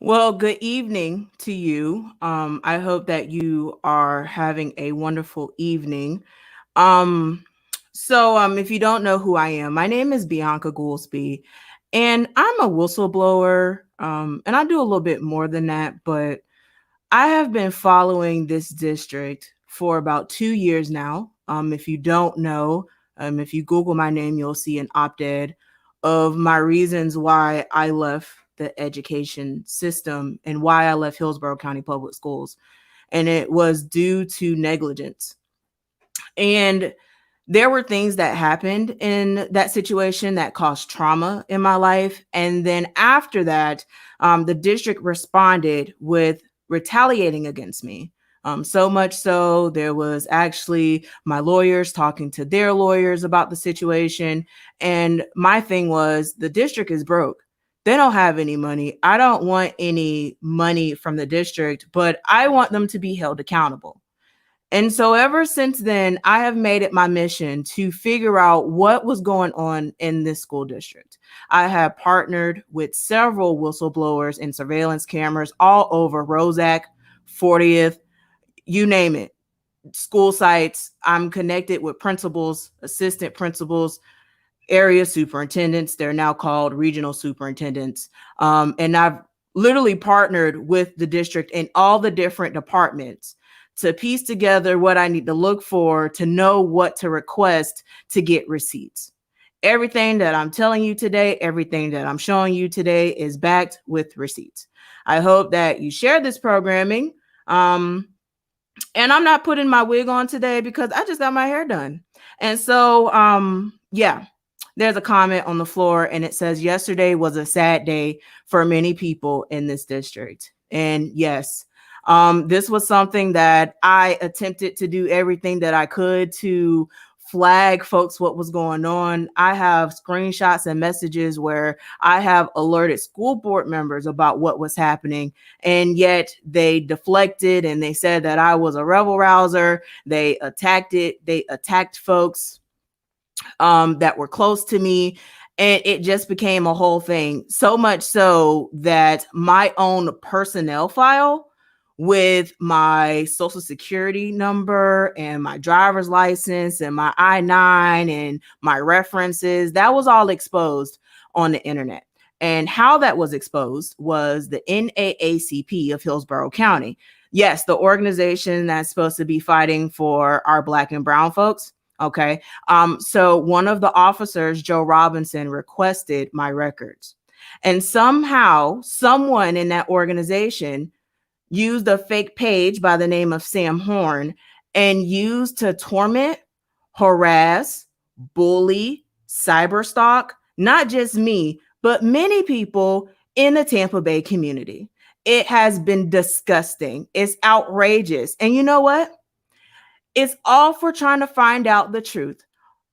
Well, good evening to you. I hope that you are having a wonderful evening. Um, if you don't know who I am, my name is Bianca Goolsby, and I'm a whistleblower. And I do a little bit more than that, but I have been following this district for about 2 years now. If you don't know, if you Google my name, you'll see an op-ed of my reasons why I left the education system and why I left Hillsborough County Public Schools. And it was due to negligence. And there were things that happened in that situation that caused trauma in my life. And then after that, the district responded with retaliating against me. So much so, there was actually my lawyers talking to their lawyers about the situation. And my thing was, the district is broke. They don't have any money. I don't want any money from the district, but I want them to be held accountable. And so ever since then, I have made it my mission to figure out what was going on in this school district. I have partnered with several whistleblowers and surveillance cameras all over Rosac, 40th, you name it, school sites. I'm connected with principals, assistant principals, area superintendents. They're now called regional superintendents. And I've literally partnered with the district in all the different departments to piece together what I need to look for to know what to request to get receipts. Everything that I'm telling you today, everything that I'm showing you today is backed with receipts. I hope that you share this programming. And I'm not putting my wig on today because I just got my hair done. And so, there's a comment on the floor and it says, yesterday was a sad day for many people in this district. And yes, this was something that I attempted to do everything that I could to flag folks what was going on. I have screenshots and messages where I have alerted school board members about what was happening, and yet they deflected and they said that I was a rebel rouser. They attacked folks that were close to me. And it just became a whole thing. So much so that my own personnel file with my social security number and my driver's license and my I-9 and my references, that was all exposed on the internet. And how that was exposed was the NAACP of Hillsborough County. Yes, the organization that's supposed to be fighting for our Black and brown folks. Okay. So one of the officers, Joe Robinson, requested my records. And somehow someone in that organization used a fake page by the name of Sam Horn and used to torment, harass, bully, cyberstalk, not just me, but many people in the Tampa Bay community. It has been disgusting. It's outrageous. And you know what? It's all for trying to find out the truth.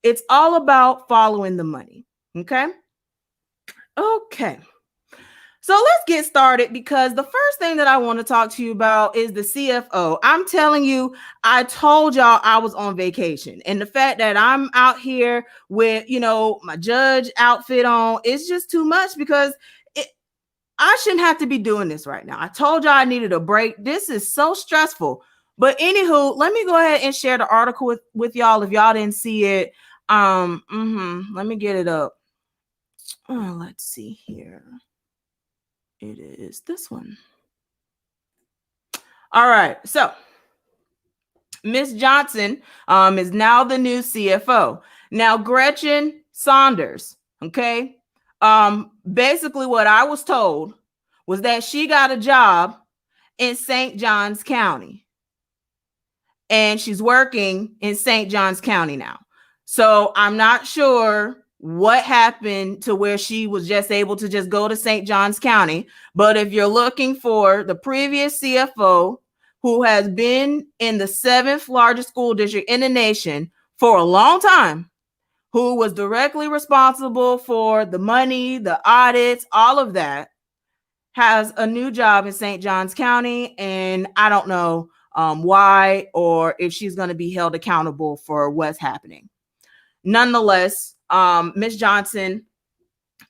It's all about following the money. Okay. So let's get started, because the first thing that I want to talk to you about is the CFO. I'm telling you, I told y'all I was on vacation, and the fact that I'm out here with, my judge outfit on, it's just too much, because I shouldn't have to be doing this right now. I told y'all I needed a break. This is so stressful. But anywho, let me go ahead and share the article with y'all if y'all didn't see it. Let me get it up. Let's see here. It is this one. All right. So Miss Johnson is now the new CFO. Now, Gretchen Saunders, okay? Basically what I was told was that she got a job in St. Johns County. And she's working in St. Johns County now. So I'm not sure what happened to where she was just able to just go to St. Johns County. But if you're looking for the previous CFO, who has been in the 7th largest school district in the nation for a long time, who was directly responsible for the money, the audits, all of that, has a new job in St. Johns County. And I don't know why, or if she's going to be held accountable for what's happening. Nonetheless, Ms. Johnson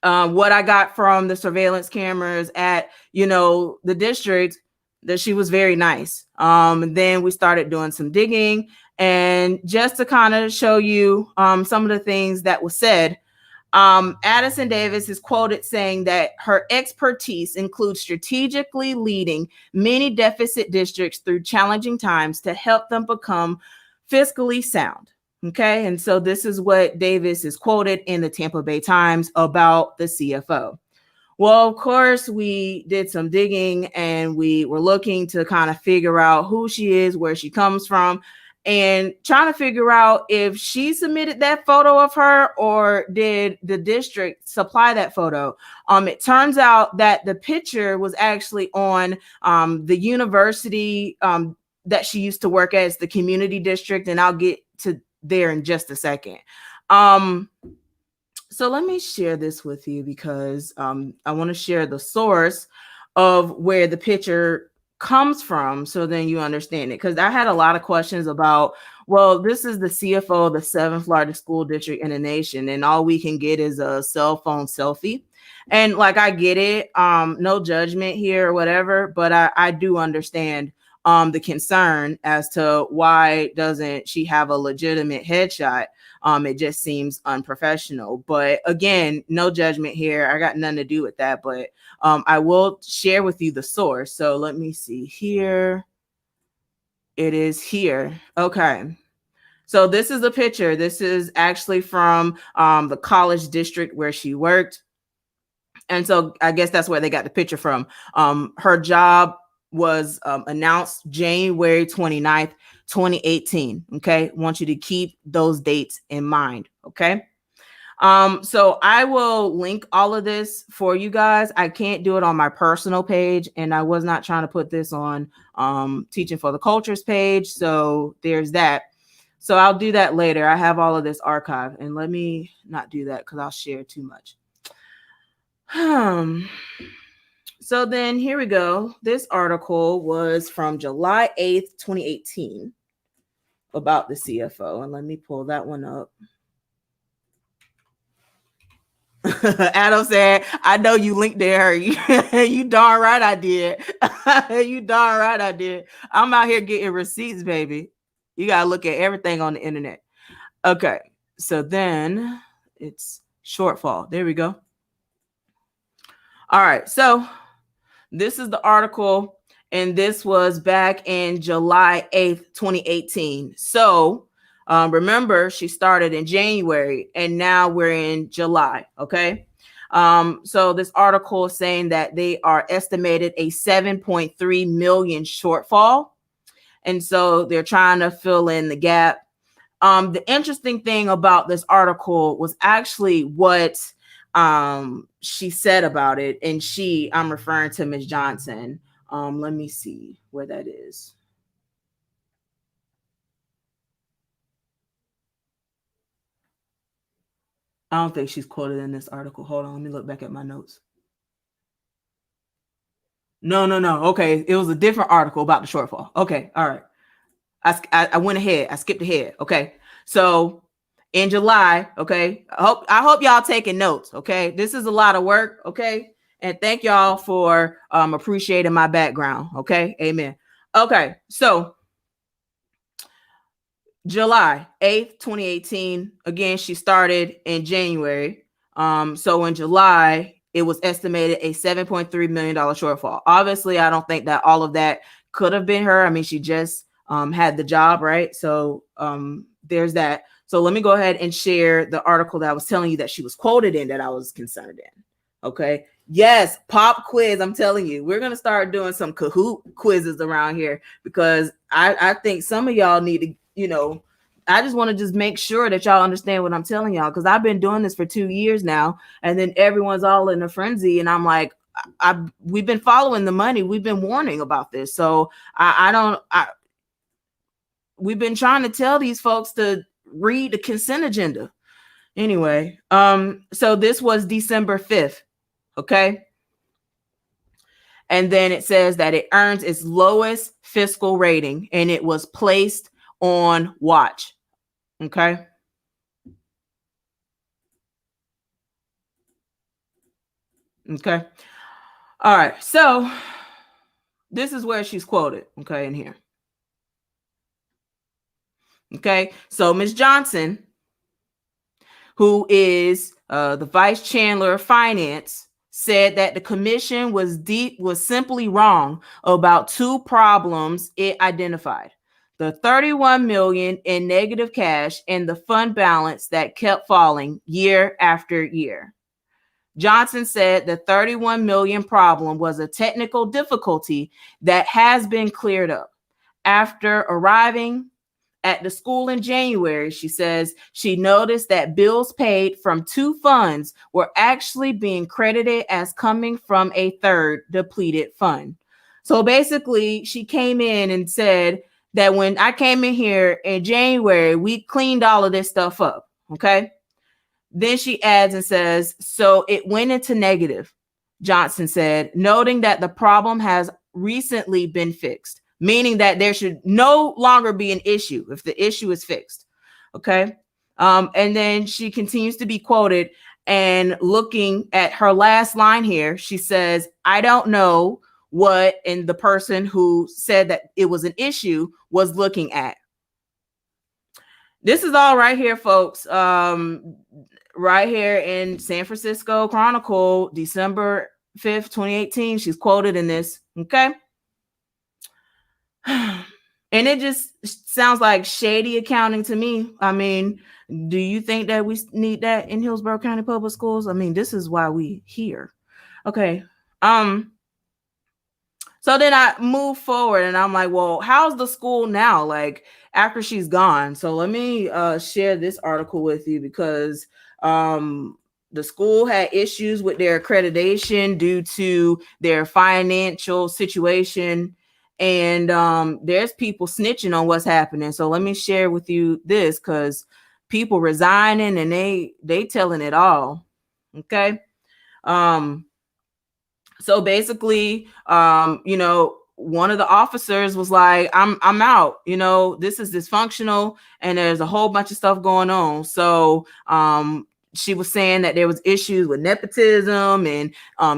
What I got from the surveillance cameras at, the district, that she was very nice. Then we started doing some digging, and just to kind of show you some of the things that was said. Addison Davis is quoted saying that her expertise includes strategically leading many deficit districts through challenging times to help them become fiscally sound. Okay. And so this is what Davis is quoted in the Tampa Bay Times about the CFO. Well, of course, we did some digging and we were looking to kind of figure out who she is, where she comes from, and trying to figure out if she submitted that photo of her or did the district supply that photo. It turns out that the picture was actually on the university that she used to work at, as the community district, and I'll get to there in just a second. So let me share this with you because I want to share the source of where the picture comes from, so then you understand it. Because I had a lot of questions about, well, this is the CFO of the 7th largest school district in the nation, and all we can get is a cell phone selfie. And like, I get it, no judgment here or whatever, but I do understand the concern as to why doesn't she have a legitimate headshot. It just seems unprofessional. But again, no judgment here. I got nothing to do with that. But I will share with you the source. So let me see here. It is here. Okay. So this is a picture. This is actually from the college district where she worked. And so I guess that's where they got the picture from. Her job was announced January 29th, 2018. Okay. I want you to keep those dates in mind. Okay. So I will link all of this for you guys. I can't do it on my personal page, and I was not trying to put this on Teaching for the Cultures page. So there's that. So I'll do that later. I have all of this archived, and let me not do that because I'll share too much. So then here we go. This article was from July 8th, 2018 about the CFO. And let me pull that one up. Adam said, I know you linked there. You darn right I did. You darn right I did. I'm out here getting receipts, baby. You got to look at everything on the internet. Okay. So then it's shortfall. There we go. All right. So this is the article, and this was back in July 8th, 2018. So remember, she started in January, and now we're in July. Okay. So this article is saying that they are estimated a 7.3 million shortfall. And so they're trying to fill in the gap. The interesting thing about this article was actually what she said about it. And I'm referring to Ms. Johnson. Let me see where that is. I don't think she's quoted in this article. Hold on, let me look back at my notes. No. Okay, it was a different article about the shortfall. Okay, all right. I went ahead. I skipped ahead. Okay, so in July. Okay, I hope y'all taking notes. Okay, this is a lot of work. Okay, and thank y'all for appreciating my background. Okay, amen. Okay, so July 8th, 2018. Again, she started in January. So in July, it was estimated a $7.3 million shortfall. Obviously, I don't think that all of that could have been her. I mean, she just had the job, right? So there's that. So let me go ahead and share the article that I was telling you that she was quoted in, that I was concerned in. Okay. Yes, pop quiz. I'm telling you, we're going to start doing some Kahoot quizzes around here, because I think some of y'all need to, I just want to just make sure that y'all understand what I'm telling y'all, because I've been doing this for 2 years now, and then everyone's all in a frenzy, and I'm like, we've been following the money. We've been warning about this. So we've been trying to tell these folks to read the consent agenda. Anyway, so this was December 5th. Okay. And then it says that it earns its lowest fiscal rating, and it was placed on watch. Okay. Okay. All right. So this is where she's quoted. Okay. In here. Okay. So Ms. Johnson, who is the vice chancellor of finance, said that the commission was simply wrong about two problems it identified: the 31 million in negative cash and the fund balance that kept falling year after year. Johnson said the 31 million problem was a technical difficulty that has been cleared up. After arriving at the school in January, she says she noticed that bills paid from two funds were actually being credited as coming from a third depleted fund. So basically, she came in and said that when I came in here in January, we cleaned all of this stuff up. Okay. Then she adds and says, so it went into negative, Johnson said, noting that the problem has recently been fixed, meaning that there should no longer be an issue if the issue is fixed. Okay. And then she continues to be quoted, and looking at her last line here, she says, I don't know what, and the person who said that it was an issue was looking at. This is all right here, folks. Right here in San Francisco Chronicle, December 5th, 2018. She's quoted in this. Okay. And it just sounds like shady accounting to me. I mean, do you think that we need that in Hillsborough County Public Schools? I mean, this is why we here. Okay. So then I move forward and I'm like, well, how's the school now? Like after she's gone. So let me share this article with you because the school had issues with their accreditation due to their financial situation. And there's people snitching on what's happening. So let me share with you this because people resigning and they telling it all. Okay. So basically, one of the officers was like, I'm out, this is dysfunctional and there's a whole bunch of stuff going on. So she was saying that there was issues with nepotism and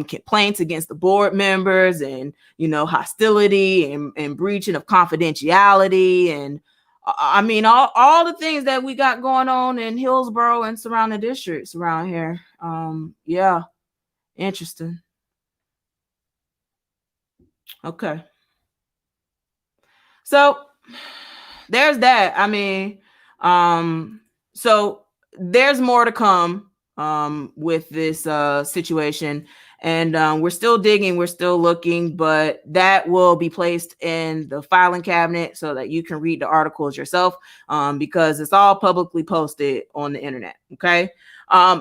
complaints against the board members and, hostility and breaching of confidentiality. And I mean, all the things that we got going on in Hillsborough and surrounding districts around here. Yeah, interesting. Okay. So there's that. I mean, so there's more to come with this situation. And we're still digging, we're still looking, but that will be placed in the filing cabinet so that you can read the articles yourself because it's all publicly posted on the internet. Okay.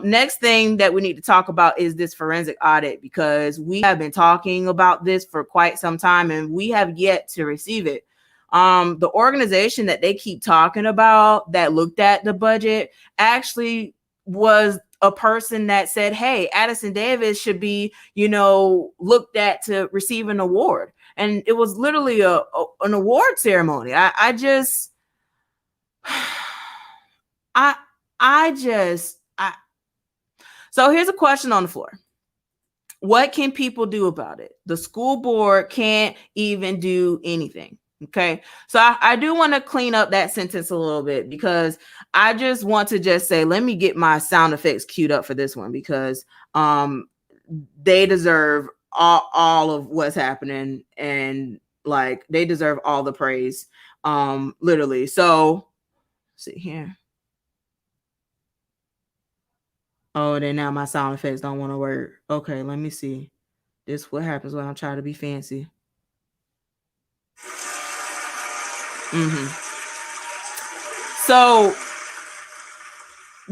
Next thing that we need to talk about is this forensic audit because we have been talking about this for quite some time and we have yet to receive it. The organization that they keep talking about that looked at the budget actually was a person that said, hey, Addison Davis should be, looked at to receive an award. And it was literally an award ceremony. So here's a question on the floor. What can people do about it? The school board can't even do anything. Okay. So I do want to clean up that sentence a little bit because I just want to just say, let me get my sound effects queued up for this one because they deserve all of what's happening and like they deserve all the praise. Literally. So see here. Oh, then now my sound effects don't want to work. Okay, let me see. This is what happens when I'm trying to be fancy. So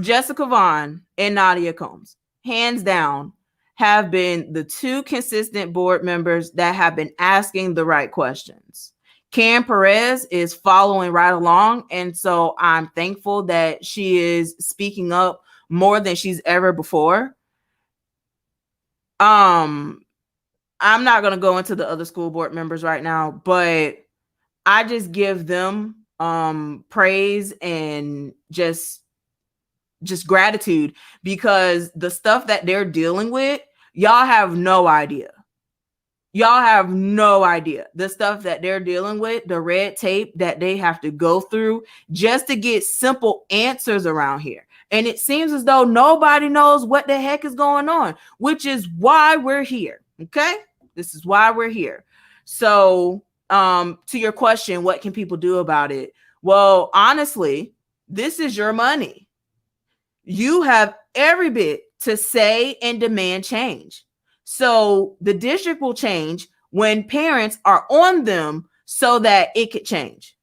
Jessica Vaughn and Nadia Combs, hands down, have been the two consistent board members that have been asking the right questions. Karen Perez is following right along. And so I'm thankful that she is speaking up more than she's ever before. I'm not going to go into the other school board members right now, but I just give them praise and just gratitude because the stuff that they're dealing with, Y'all have no idea. Y'all have no idea the stuff that they're dealing with, the red tape that they have to go through just to get simple answers around here. And it seems as though nobody knows what the heck is going on, which is why we're here. Okay. This is why we're here. So, to your question, what can people do about it? Well, honestly, this is your money. You have every bit to say and demand change. So the district will change when parents are on them so that it could change.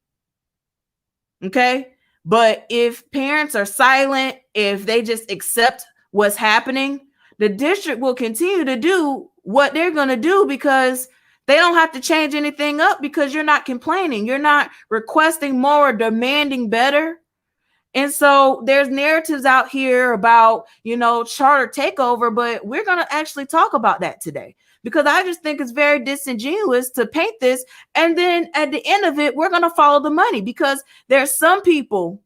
Okay. But if parents are silent, if they just accept what's happening, the district will continue to do what they're going to do because they don't have to change anything up because you're not complaining. You're not requesting more or demanding better. And so there's narratives out here about, charter takeover, but we're going to actually talk about that today because I just think it's very disingenuous to paint this. And then at the end of it, we're going to follow the money because there's some people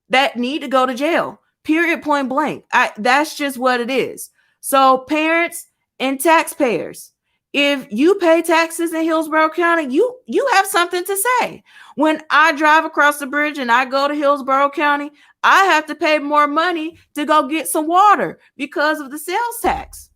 that need to go to jail, period, point blank. That's just what it is. So parents and taxpayers, if you pay taxes in Hillsborough County, you have something to say. When I drive across the bridge and I go to Hillsborough County, I have to pay more money to go get some water because of the sales tax.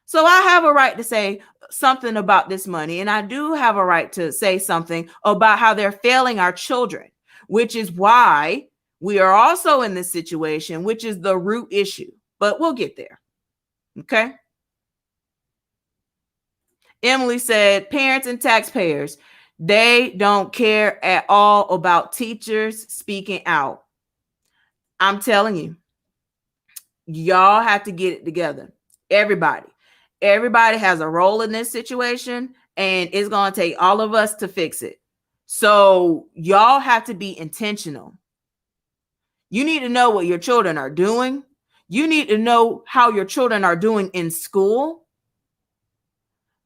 So I have a right to say something about this money, and I do have a right to say something about how they're failing our children, which is why we are also in this situation, which is the root issue. But we'll get there. Okay. Emily said, parents and taxpayers, they don't care at all about teachers speaking out. I'm telling you, y'all have to get it together. Everybody has a role in this situation, and it's going to take all of us to fix it. So y'all have to be intentional. You need to know what your children are doing. You need to know how your children are doing in school.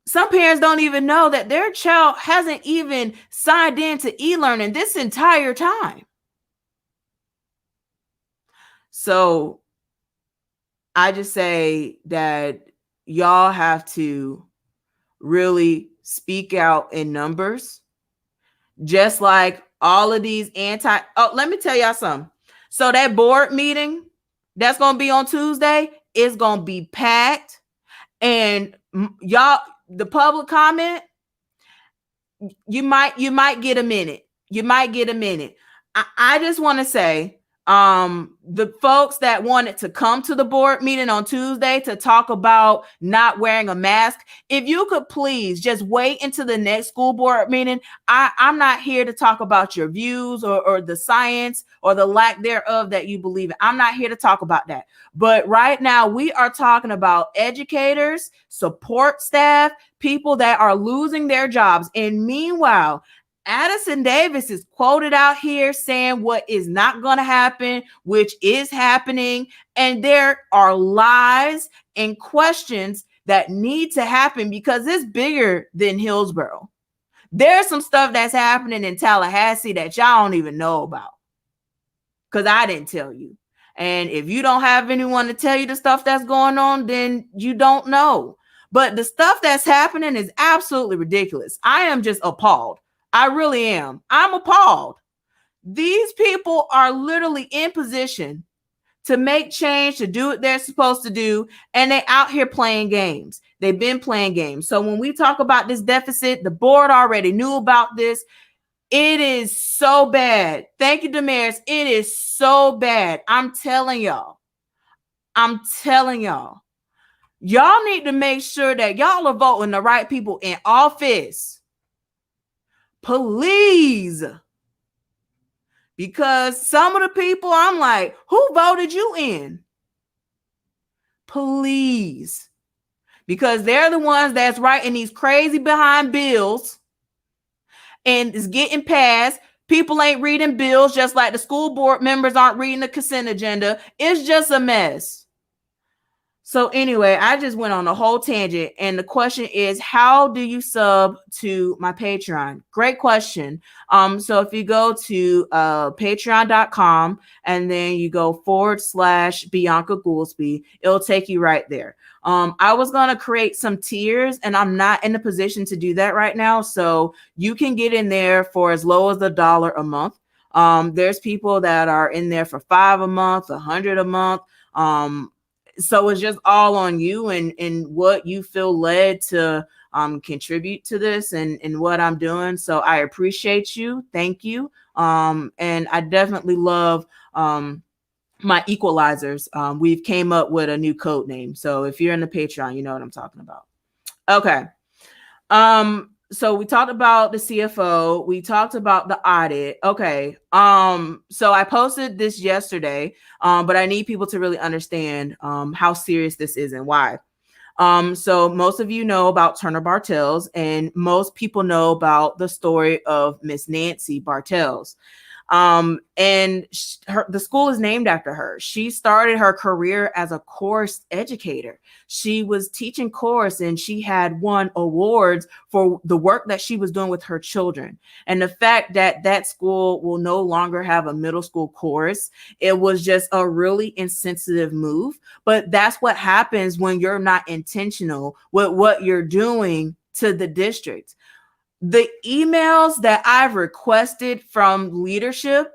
Some parents don't even know that their child hasn't even signed into e-learning this entire time. So I just say that y'all have to really speak out in numbers, just like all of these let me tell y'all something. So that board meeting that's going to be on Tuesday is going to be packed, and y'all, the public comment, you might get a minute. You might get a minute. I just want to say, the folks that wanted to come to the board meeting on Tuesday to talk about not wearing a mask, if you could please just wait until the next school board meeting. I'm not here to talk about your views or the science or the lack thereof that you believe in. I'm not here to talk about that. But right now we are talking about educators, support staff, people that are losing their jobs. And meanwhile, Addison Davis is quoted out here saying what is not going to happen, which is happening. And there are lies and questions that need to happen because it's bigger than Hillsborough. There's some stuff that's happening in Tallahassee that y'all don't even know about because I didn't tell you. And if you don't have anyone to tell you the stuff that's going on, then you don't know. But the stuff that's happening is absolutely ridiculous. I am just appalled. I really am. I'm appalled. These people are literally in position to make change, to do what they're supposed to do, and they're out here playing games. They've been playing games. So when we talk about this deficit, the board already knew about this. It is so bad. Thank you, Damaris. It is so bad. I'm telling y'all. Y'all need to make sure that y'all are voting the right people in office. Please. Because some of the people, I'm like, who voted you in? Please. Because they're the ones that's writing these crazy behind bills and it's getting passed. People ain't reading bills, just like the school board members aren't reading the consent agenda. It's just a mess. So anyway, I just went on a whole tangent, and the question is, how do you sub to my Patreon? Great question. So if you go to patreon.com and then you go / Bianca Goolsby, it'll take you right there. I was gonna create some tiers, and I'm not in a position to do that right now. So you can get in there for as low as $1 a month. There's people that are in there for $5 a month, $100 a month. So it's just all on you and what you feel led to contribute to this and what I'm doing. So I appreciate you. Thank you. And I definitely love my Equalizers. We've came up with a new code name. So if you're in the Patreon, you know what I'm talking about. Okay. So we talked about the CFO, we talked about the audit. Okay. So I posted this yesterday, but I need people to really understand how serious this is and why. So most of you know about Turner Bartels, and most people know about the story of Miss Nancy Bartels. And the school is named after her. She started her career as a chorus educator. She was teaching chorus, and she had won awards for the work that she was doing with her children. And the fact that that school will no longer have a middle school chorus, it was just a really insensitive move. But that's what happens when you're not intentional with what you're doing to the district. The emails that I've requested from leadership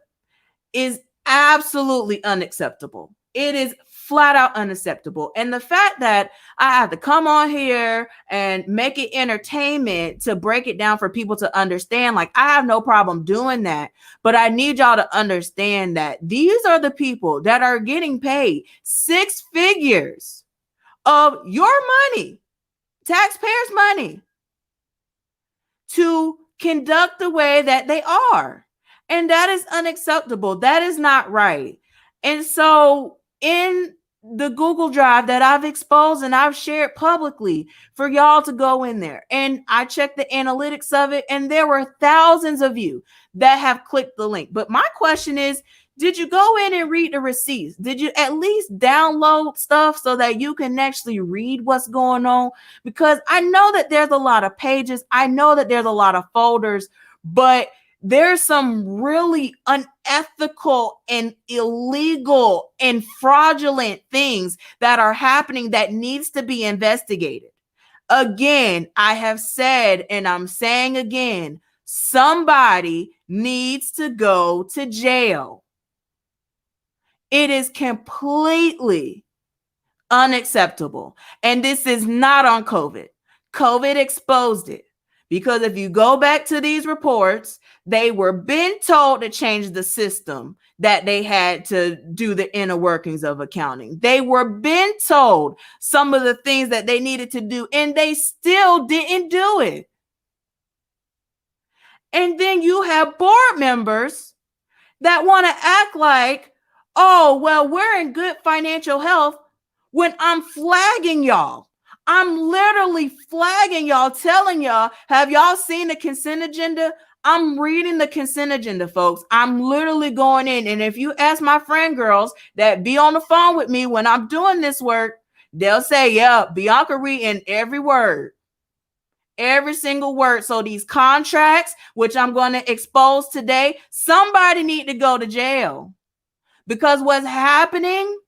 is absolutely unacceptable. It is flat out unacceptable. And the fact that I have to come on here and make it entertainment to break it down for people to understand, like, I have no problem doing that. But I need y'all to understand that these are the people that are getting paid 6 figures of your money, taxpayers' money, to conduct the way that they are. And that is unacceptable. That is not right. And so in the Google Drive that I've exposed and I've shared publicly for y'all to go in there, and I checked the analytics of it, and there were thousands of you that have clicked the link. But my question is, did you go in and read the receipts? Did you at least download stuff so that you can actually read what's going on? Because I know that there's a lot of pages. I know that there's a lot of folders, but there's some really unethical and illegal and fraudulent things that are happening that needs to be investigated. Again, I have said, and I'm saying again, somebody needs to go to jail. It is completely unacceptable. And this is not on COVID. COVID exposed it. Because if you go back to these reports, they were been told to change the system that they had to do the inner workings of accounting. They were been told some of the things that they needed to do, and they still didn't do it. And then you have board members that want to act like, oh, well, we're in good financial health, when I'm flagging y'all. I'm literally flagging y'all, telling y'all, have y'all seen the consent agenda? I'm reading the consent agenda, folks. I'm literally going in. And if you ask my friend girls that be on the phone with me when I'm doing this work, they'll say, yeah, Bianca reading every word. Every single word. So these contracts, which I'm going to expose today, somebody need to go to jail, because what's happening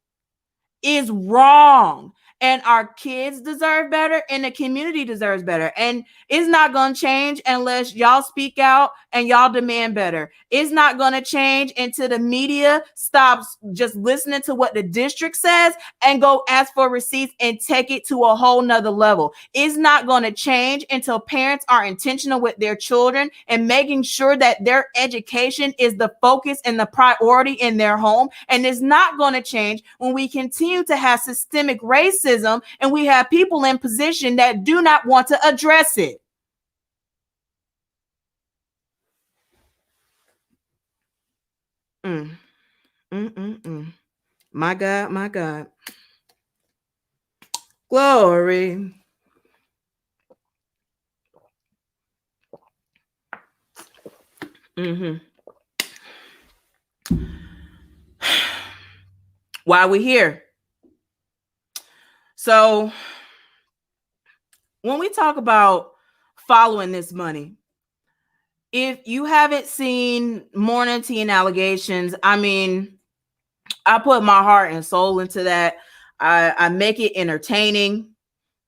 is wrong. And our kids deserve better, and the community deserves better. And it's not going to change unless y'all speak out and y'all demand better. It's not going to change until the media stops just listening to what the district says and go ask for receipts and take it to a whole nother level. It's not going to change until parents are intentional with their children and making sure that their education is the focus and the priority in their home. And it's not going to change when we continue to have systemic racism and we have people in position that do not want to address it. My God, my God. Glory. Why we here? So when we talk about following this money, if you haven't seen Morning Tea and Allegations, I mean, I put my heart and soul into that. I make it entertaining.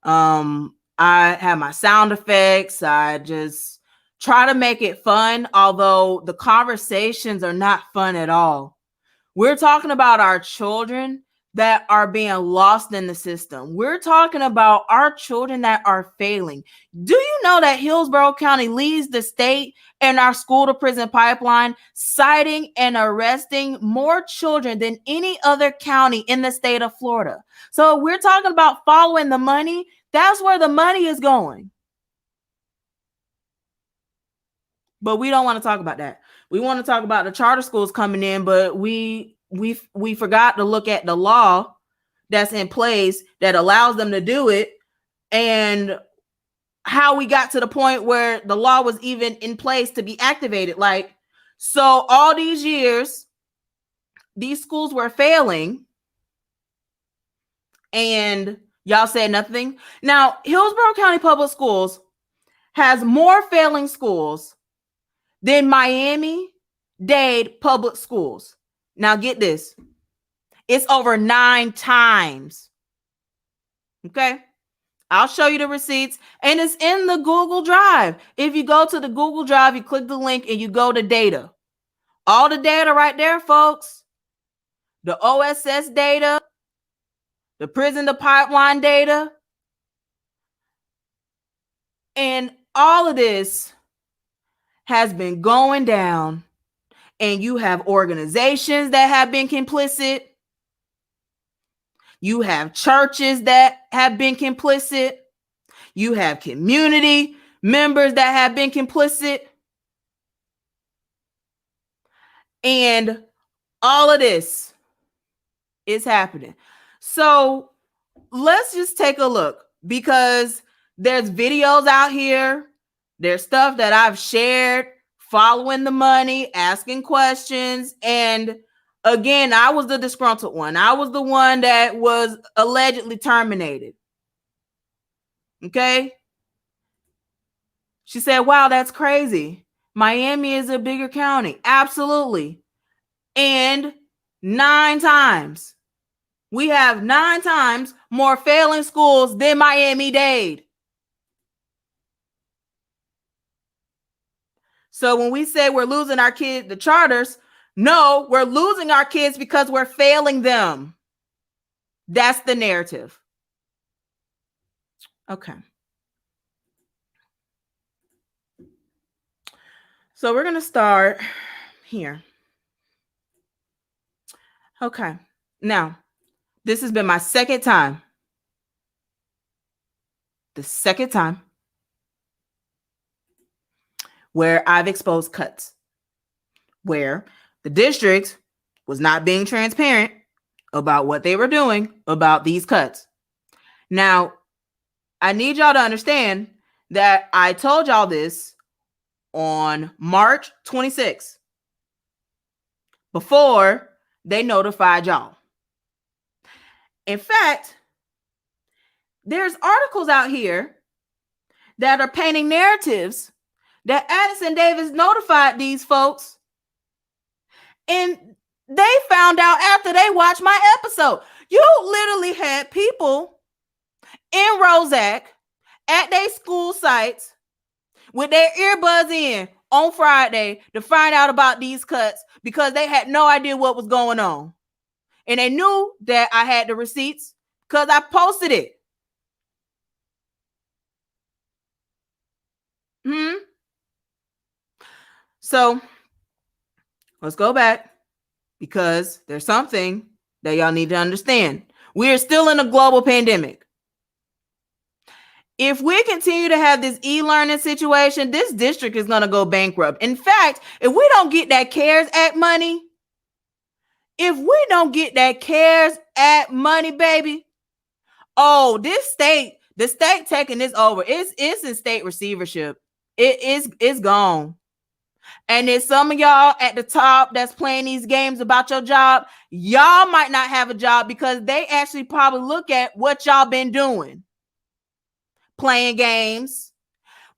I have my sound effects. I just try to make it fun, although the conversations are not fun at all. We're talking about our children that are being lost in the system. We're talking about our children that are failing. Do you know that Hillsborough County leads the state in our school to prison pipeline, citing and arresting more children than any other county in the state of Florida? So we're talking about following the money. That's where the money is going. But we don't want to talk about that. We want to talk about the charter schools coming in, but we forgot to look at the law that's in place that allows them to do it, and how we got to the point where the law was even in place to be activated. Like, so all these years, these schools were failing, and y'all said nothing. Now, Hillsborough County Public Schools has more failing schools than Miami-Dade Public Schools. Now get this. It's over 9 times. Okay? I'll show you the receipts, and it's in the Google Drive. If you go to the Google Drive, you click the link and you go to data. All the data right there, folks. The OSS data, the prison to pipeline data, and all of this has been going down, and you have organizations that have been complicit. You have churches that have been complicit. You have community members that have been complicit. And all of this is happening. So let's just take a look, because there's videos out here. There's stuff that I've shared following the money, asking questions. And again, I was the disgruntled one. I was the one that was allegedly terminated. Okay? She said, wow, that's crazy. Miami is a bigger county. Absolutely. And 9 times. We have 9 times more failing schools than Miami-Dade. So when we say we're losing our kids, the charters, no, we're losing our kids because we're failing them. That's the narrative. Okay. So we're going to start here. Okay. Now, this has been my second time. The second time where I've exposed cuts, where the district was not being transparent about what they were doing about these cuts. Now, I need y'all to understand that I told y'all this on March 26th, before they notified y'all. In fact, there's articles out here that are painting narratives that Addison Davis notified these folks, and they found out after they watched my episode. You literally had people in Rosac at their school sites with their earbuds in on Friday to find out about these cuts, because they had no idea what was going on. And they knew that I had the receipts because I posted it. So let's go back, because there's something that y'all need to understand. We are still in a global pandemic. If we continue to have this e-learning situation, this district is going to go bankrupt. In fact, if we don't get that CARES Act money, baby, oh, the state taking this over. It's in state receivership. It's gone. And there's some of y'all at the top that's playing these games about your job. Y'all might not have a job because they actually probably look at what y'all been doing. Playing games.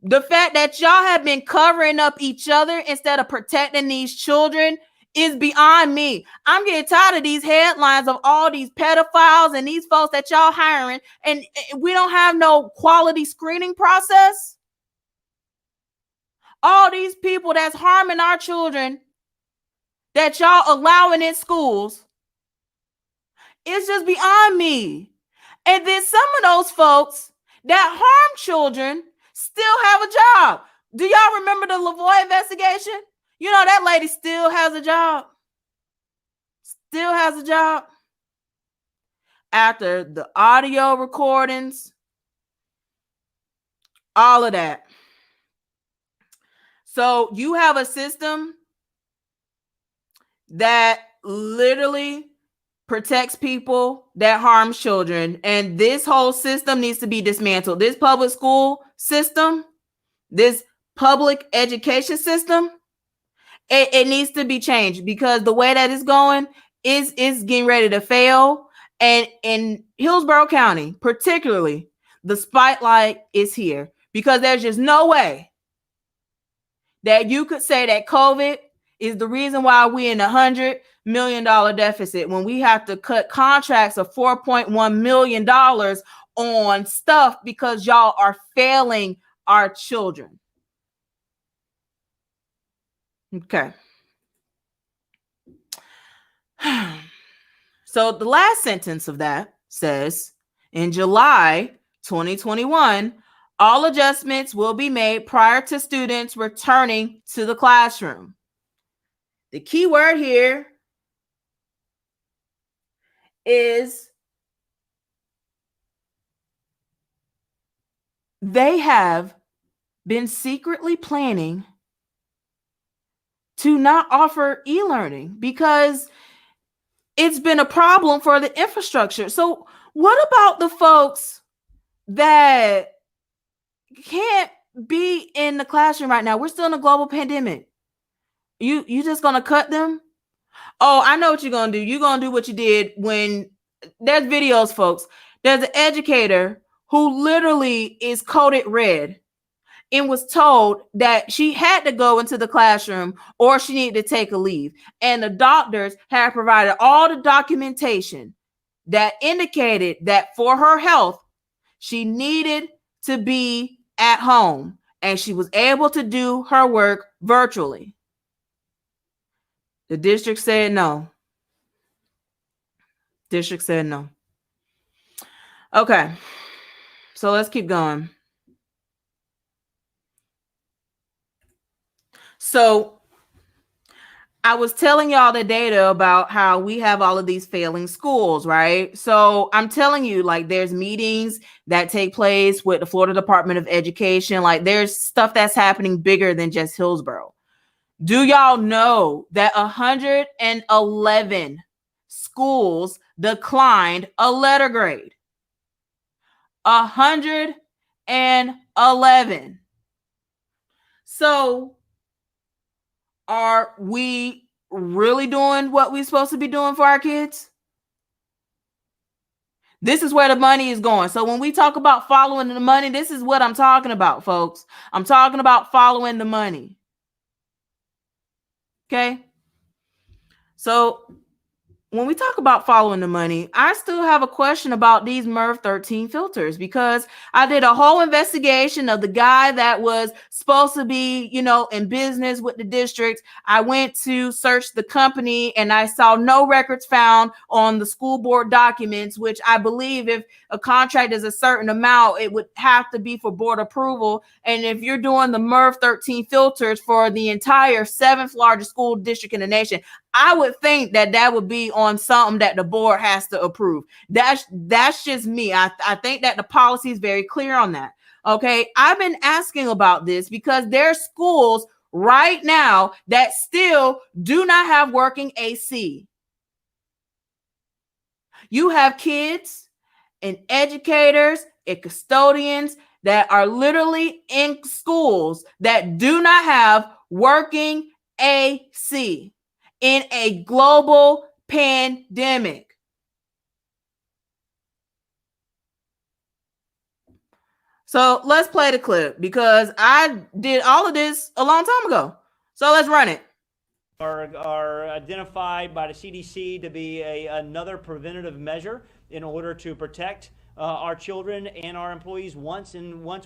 The fact that y'all have been covering up each other instead of protecting these children is beyond me. I'm getting tired of these headlines of all these pedophiles and these folks that y'all hiring, and we don't have no quality screening process. All these people that's harming our children that y'all allowing in schools, it's just beyond me. And then some of those folks that harm children still have a job. Do y'all remember the Lavoie investigation? You know, that lady still has a job. Still has a job. After the audio recordings, all of that. So you have a system that literally protects people that harm children, and this whole system needs to be dismantled. This public school system, this public education system, it needs to be changed, because the way that it's going is getting ready to fail. And in Hillsborough County particularly, the spotlight is here, because there's just no way that you could say that COVID is the reason why we're in $100 million deficit when we have to cut contracts of $4.1 million on stuff because y'all are failing our children. Okay. So the last sentence of that says, in July 2021, all adjustments will be made prior to students returning to the classroom. The key word here is they have been secretly planning to not offer e-learning because it's been a problem for the infrastructure. So what about the folks that can't be in the classroom right now? We're still in a global pandemic. You just gonna cut them? Oh, I know what you're gonna do. You're gonna do what you did when there's videos, folks. There's an educator who literally is coded red and was told that she had to go into the classroom or she needed to take a leave. And the doctors had provided all the documentation that indicated that for her health, she needed to be at home and she was able to do her work virtually. The district said no. District said no. Okay, so let's keep going. So I was telling y'all the data about how we have all of these failing schools, right? So I'm telling you, like, there's meetings that take place with the Florida Department of Education. Like, there's stuff that's happening bigger than just Hillsborough. Do y'all know that 111 schools declined a letter grade? 111. So are we really doing what we're supposed to be doing for our kids? This is where the money is going. So when we talk about following the money, this is what I'm talking about, folks. I'm talking about following the money. Okay? So when we talk about following the money, I still have a question about these MERV 13 filters, because I did a whole investigation of the guy that was supposed to be, in business with the district. I went to search the company and I saw no records found on the school board documents, which I believe if a contract is a certain amount, it would have to be for board approval. And if you're doing the MERV 13 filters for the entire 7th largest school district in the nation, I would think that would be on something that the board has to approve. That's just me. I think that the policy is very clear on that. Okay. I've been asking about this because there are schools right now that still do not have working AC. You have kids and educators custodians that are literally in schools that do not have working AC in a global pandemic. So let's play the clip because I did all of this a long time ago. So let's run it. Are identified by the CDC to be another preventative measure in order to protect our children and our employees once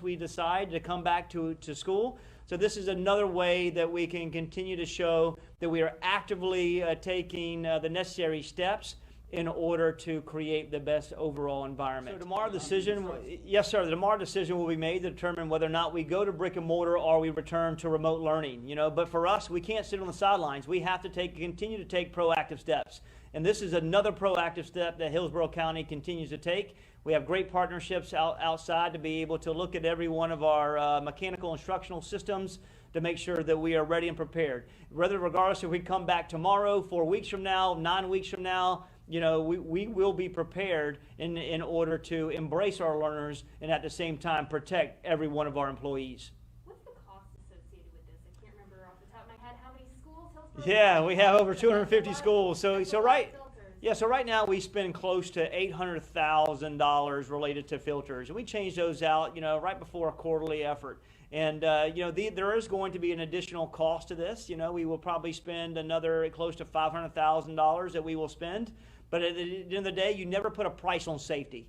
we decide to come back to school. So this is another way that we can continue to show that we are actively taking the necessary steps in order to create the best overall environment. So tomorrow decision, yes sir, the tomorrow decision will be made to determine whether or not we go to brick and mortar or we return to remote learning. But for us, we can't sit on the sidelines. We have to continue to take proactive steps. And this is another proactive step that Hillsborough County continues to take. We have great partnerships outside to be able to look at every one of our mechanical instructional systems to make sure that we are ready and prepared. Regardless if we come back tomorrow, 4 weeks from now, 9 weeks from now, we will be prepared in order to embrace our learners and at the same time protect every one of our employees. What's the cost associated with this? I can't remember off the top of my head how many schools Hillsborough? Yeah, we have over 250 schools. So right now we spend close to $800,000 related to filters, and we change those out, right before a quarterly effort. And there is going to be an additional cost to this. We will probably spend another close to $500,000 that we will spend. But at the end of the day, you never put a price on safety.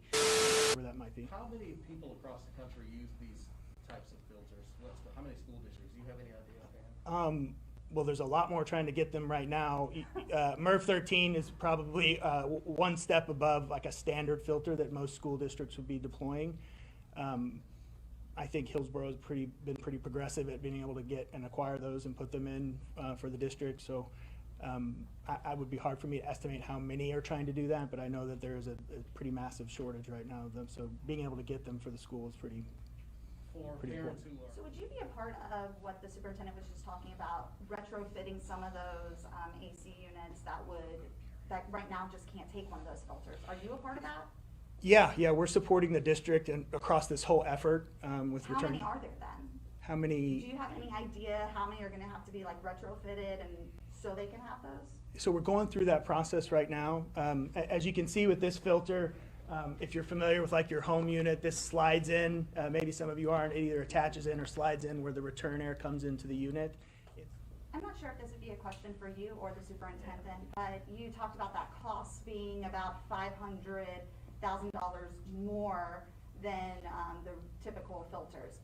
Where that might be. How many people across the country use these types of filters? How many school districts? Do you have any idea? Well, there's a lot more trying to get them right now. MERV 13 is probably one step above like a standard filter that most school districts would be deploying. I think Hillsborough has been pretty progressive at being able to get and acquire those and put them in for the district. So I would be hard for me to estimate how many are trying to do that, but I know that there is a pretty massive shortage right now of them. So being able to get them for the school is pretty Parents important. who are. So would you be a part of what the superintendent was just talking about, retrofitting some of those AC units that right now just can't take one of those filters? Are you a part of that? Yeah, we're supporting the district and across this whole effort with How returning. many are there then? How many? Do you have any idea how many are going to have to be like retrofitted and so they can have those? So we're going through that process right now. As you can see with this filter, if you're familiar with like your home unit, this slides in, maybe some of you aren't, it either attaches in or slides in where the return air comes into the unit. I'm not sure if this would be a question for you or the superintendent, but you talked about that cost being about $500,000 more than the typical filters.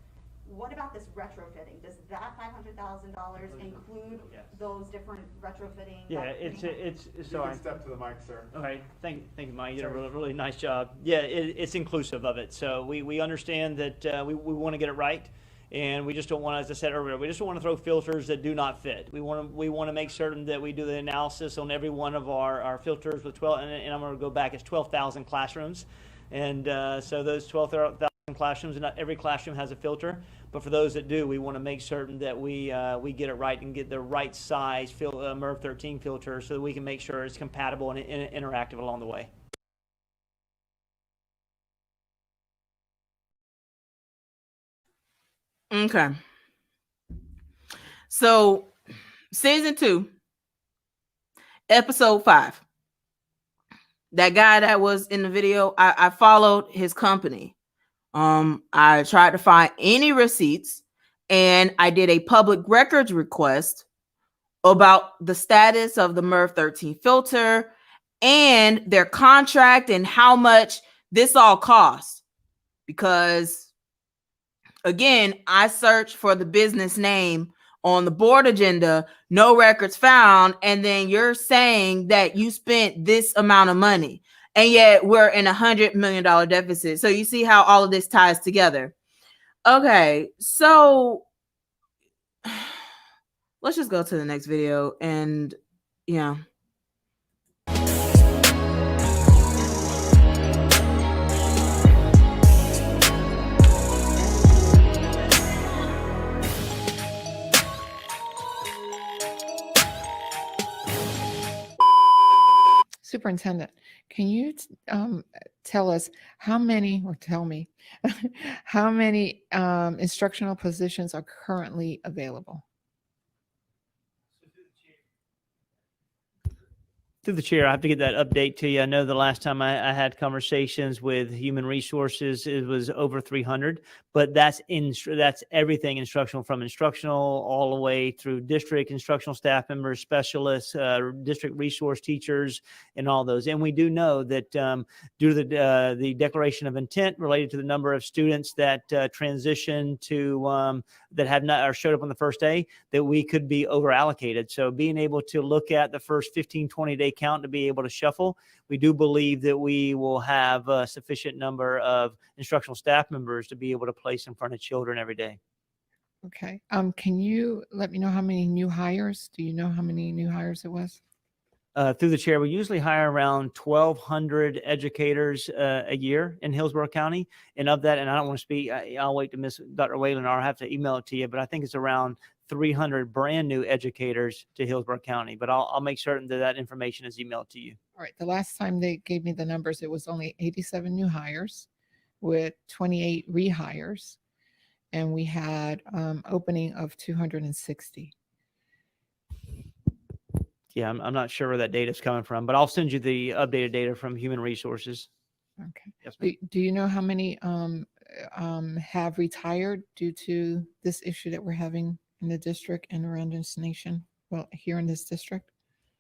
What about this retrofitting? Does that $500,000 include those different retrofitting? Yeah, it's sorry. You can step to the mic, sir. Okay, thank you, Mike. You did a really nice job. Yeah, it's inclusive of it. So we understand that we want to get it right, and we just don't want, as I said earlier, we just don't want to throw filters that do not fit. We want to make certain that we do the analysis on every one of our filters with 12, and I'm going to go back. It's 12,000 classrooms, and so those 12,000 classrooms, and not every classroom has a filter, but for those that do, we want to make certain that we get it right and get the right size MERV 13 filter so that we can make sure it's compatible and interactive along the way. Okay. So, season 2, episode 5. That guy that was in the video, I followed his company. I tried to find any receipts, and I did a public records request about the status of the MERV 13 filter and their contract and how much this all costs. Because, again, I searched for the business name on the board agenda, no records found, and then you're saying that you spent this amount of money. And yet we're in $100 million deficit. So you see how all of this ties together. Okay, so let's just go to the next video and yeah. Superintendent, can you tell us how many, or tell me, how many instructional positions are currently available? Through the chair, I have to get that update to you. I know the last time I had conversations with Human Resources, it was over 300, but that's everything instructional, from instructional all the way through district instructional staff members, specialists, district resource teachers, and all those. And we do know that due to the declaration of intent related to the number of students that transition to that have not or showed up on the first day, that we could be over allocated. So being able to look at the first 15, 20-day count to be able to shuffle, we do believe that we will have a sufficient number of instructional staff members to be able to place in front of children every day. Okay. Can you let me know how many new hires? Do you know how many new hires it was? Through the chair, we usually hire around 1,200 educators a year in Hillsborough County. And of that, and I don't want to speak, I'll wait to Miss Dr. Whalen, or I'll have to email it to you, but I think it's around 300 brand new educators to Hillsborough County. But I'll make certain that that information is emailed to you. All right. The last time they gave me the numbers, it was only 87 new hires with 28 rehires. And we had opening of 260. Yeah, I'm not sure where that data is coming from, but I'll send you the updated data from Human Resources. Okay. Yes, ma'am. Do you know how many have retired due to this issue that we're having in the district and around this nation? Well, here in this district?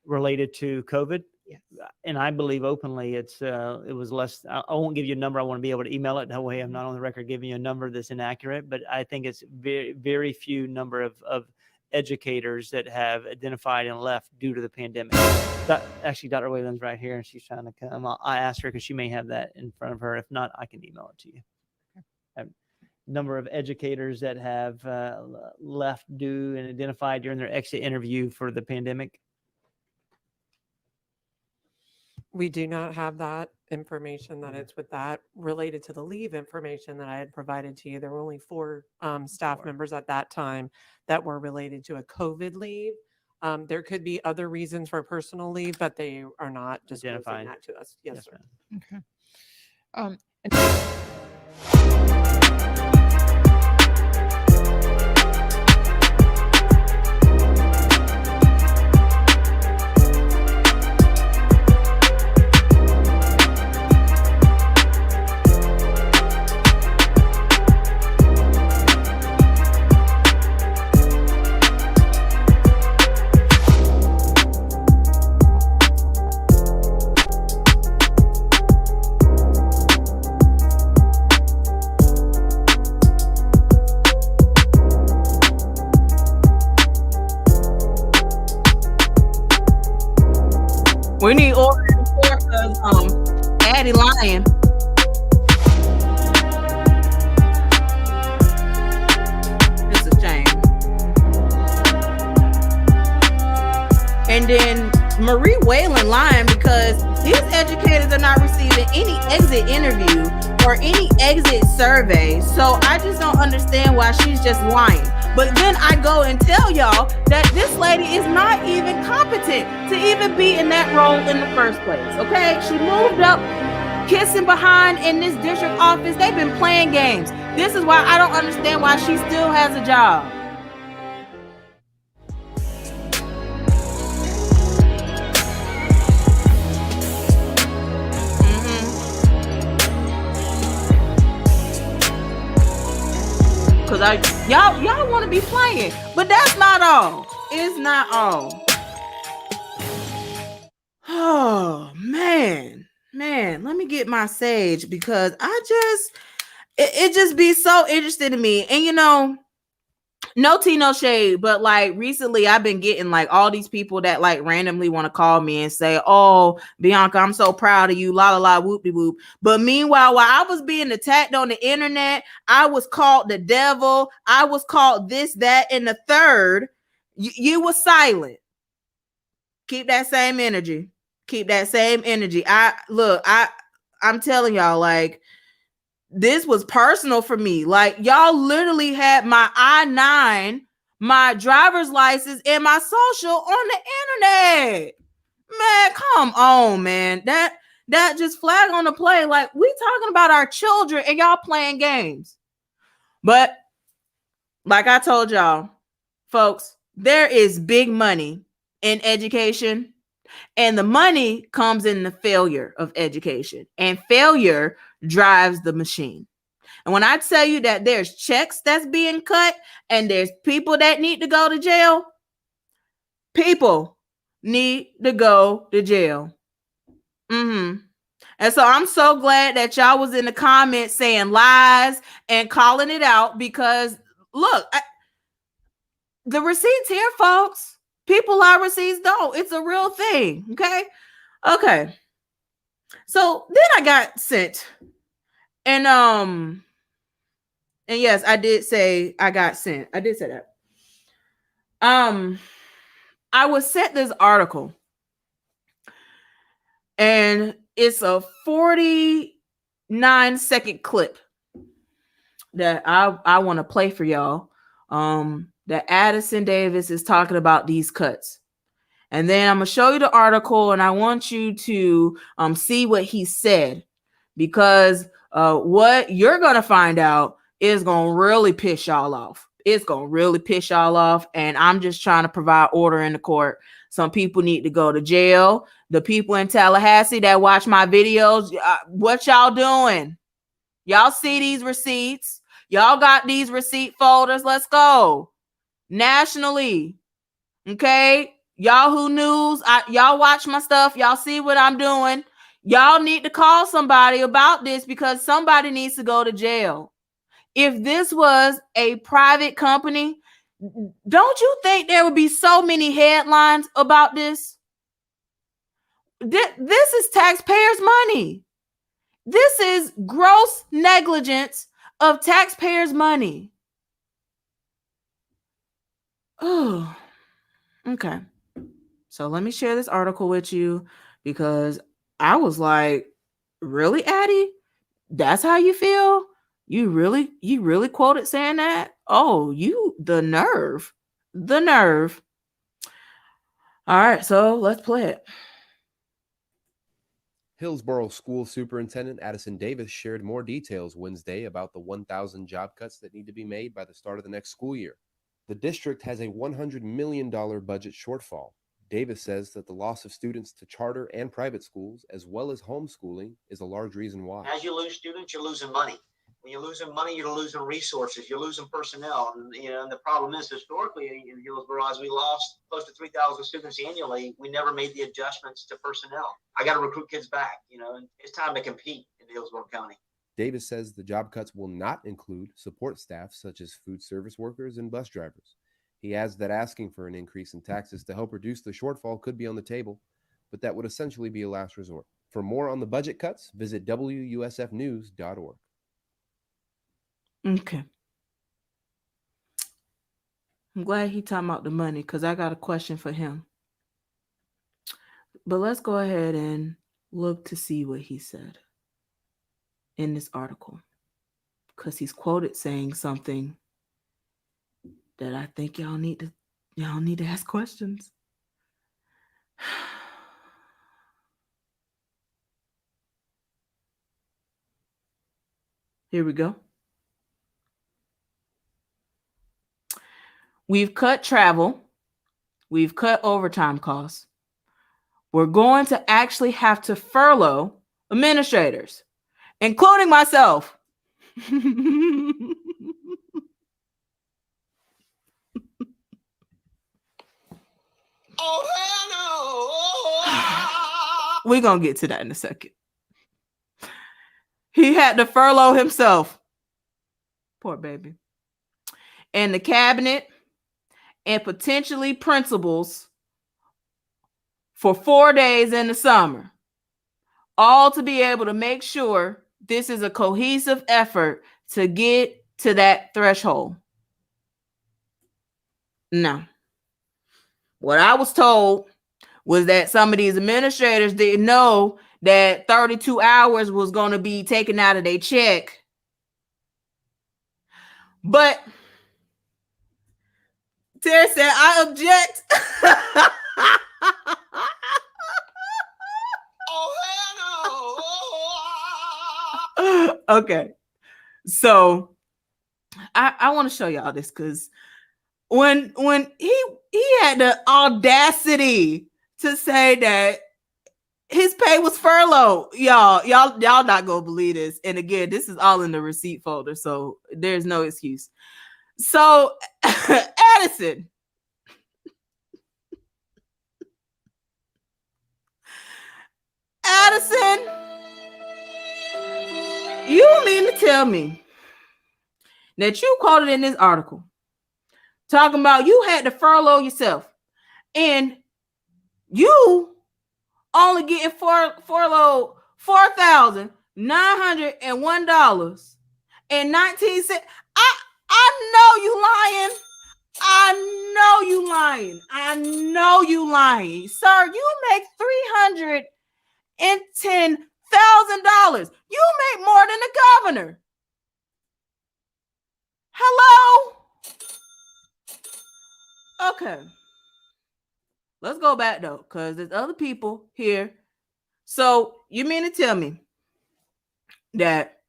Related to COVID? Yes. And I believe openly it was less. I won't give you a number. I want to be able to email it. That way I'm not on the record giving you a number that's inaccurate, but I think it's very, very few number of educators that have identified and left due to the pandemic. Actually, Dr. Whalen's right here, and she's trying to come. I asked her because she may have that in front of her. If not, I can email it to you. Okay. Number of educators that have left due and identified during their exit interview for the pandemic. We do not have that information. That it's with that related to the leave information that I had provided to you. There were only 4 staff members at that time that were related to a COVID leave. There could be other reasons for personal leave, but they are not disclosing that to us. Yes, sir. Okay. We need order because Addie lying. It's a shame. And then Marie Whalen lying because these educators are not receiving any exit interview or any exit survey. So I just don't understand why she's just lying. But then I go and tell y'all that this lady is not even competent to even be in that role in the first place. Okay, she moved up kissing behind in this district office. They've been playing games. This is why I don't understand why she still has a job. Cause y'all want to be playing, but that's not all. It's not all. Oh man, let me get my sage because it just be so interesting to me. And you know, no tea, no shade, but like recently I've been getting like all these people that like randomly want to call me and say, "Oh, Bianca, I'm so proud of you, la la la, whoop de whoop." But meanwhile, while I was being attacked on the internet, I was called the devil. I was called this, that, and the third. You were silent. Keep that same energy. Keep that same energy. I'm telling y'all, like, this was personal for me. Like, y'all literally had my I-9, my driver's license, and my social on the internet. Man, come on, man. That just flag on the play. Like, we talking about our children and y'all playing games. But like I told y'all, folks, there is big money in education, and the money comes in the failure of education, and failure drives the machine. And when I tell you that there's checks that's being cut and there's people that need to go to jail, people need to go to jail. And so I'm so glad that y'all was in the comments saying lies and calling it out, because look, the receipts here, folks. People lie, receipts don't. It's a real thing. Okay. So then I got sent. And yes, I did say I got sent. I did say that. I was sent this article, and it's a 49-second clip that I want to play for y'all. That Addison Davis is talking about these cuts. And then I'm going to show you the article, and I want you to see what he said, because what you're going to find out is going to really piss y'all off. It's going to really piss y'all off, and I'm just trying to provide order in the court. Some people need to go to jail. The people in Tallahassee that watch my videos, what y'all doing? Y'all see these receipts? Y'all got these receipt folders? Let's go. Nationally. Okay? Yahoo News, y'all watch my stuff. Y'all see what I'm doing. Y'all need to call somebody about this, because somebody needs to go to jail. If this was a private company, don't you think there would be so many headlines about this? This is taxpayers' money. This is gross negligence of taxpayers' money. Oh, okay. So let me share this article with you, because I was like, really, Addie? That's how you feel? You really quoted saying that? Oh, the nerve. The nerve. All right, so let's play it. Hillsborough School Superintendent Addison Davis shared more details Wednesday about the 1,000 job cuts that need to be made by the start of the next school year. The district has a $100 million budget shortfall. Davis says that the loss of students to charter and private schools, as well as homeschooling, is a large reason why. As you lose students, you're losing money. When you're losing money, you're losing resources, you're losing personnel. And the problem is, historically in Hillsborough, as we lost close to 3,000 students annually, we never made the adjustments to personnel. I got to recruit kids back, and it's time to compete in Hillsborough County. Davis says the job cuts will not include support staff such as food service workers and bus drivers. He adds that asking for an increase in taxes to help reduce the shortfall could be on the table, but that would essentially be a last resort. For more on the budget cuts, visit WUSFnews.org. Okay. I'm glad he talking about the money, because I got a question for him. But let's go ahead and look to see what he said in this article, because he's quoted saying something that I think y'all need to ask questions. Here we go. We've cut travel. We've cut overtime costs. We're going to actually have to furlough administrators, including myself. We're going to get to that in a second. He had to furlough himself. Poor baby. And the cabinet and potentially principals for 4 days in the summer, all to be able to make sure this is a cohesive effort to get to that threshold. Now, what I was told was that some of these administrators didn't know that 32 hours was going to be taken out of their check. But Terry said, I object. Okay. So I want to show y'all this because when he had the audacity to say that his pay was furloughed, y'all not gonna believe this. And again, this is all in the receipt folder, so there's no excuse. So Addison, you mean to tell me that you quoted in this article talking about you had to furlough yourself and you only getting furloughed $4,901.19. I know you lying. I know you lying. I know you lying. Sir, you make $310,000. You make more than the governor. Hello? Okay. Let's go back though, because there's other people here. So you mean to tell me that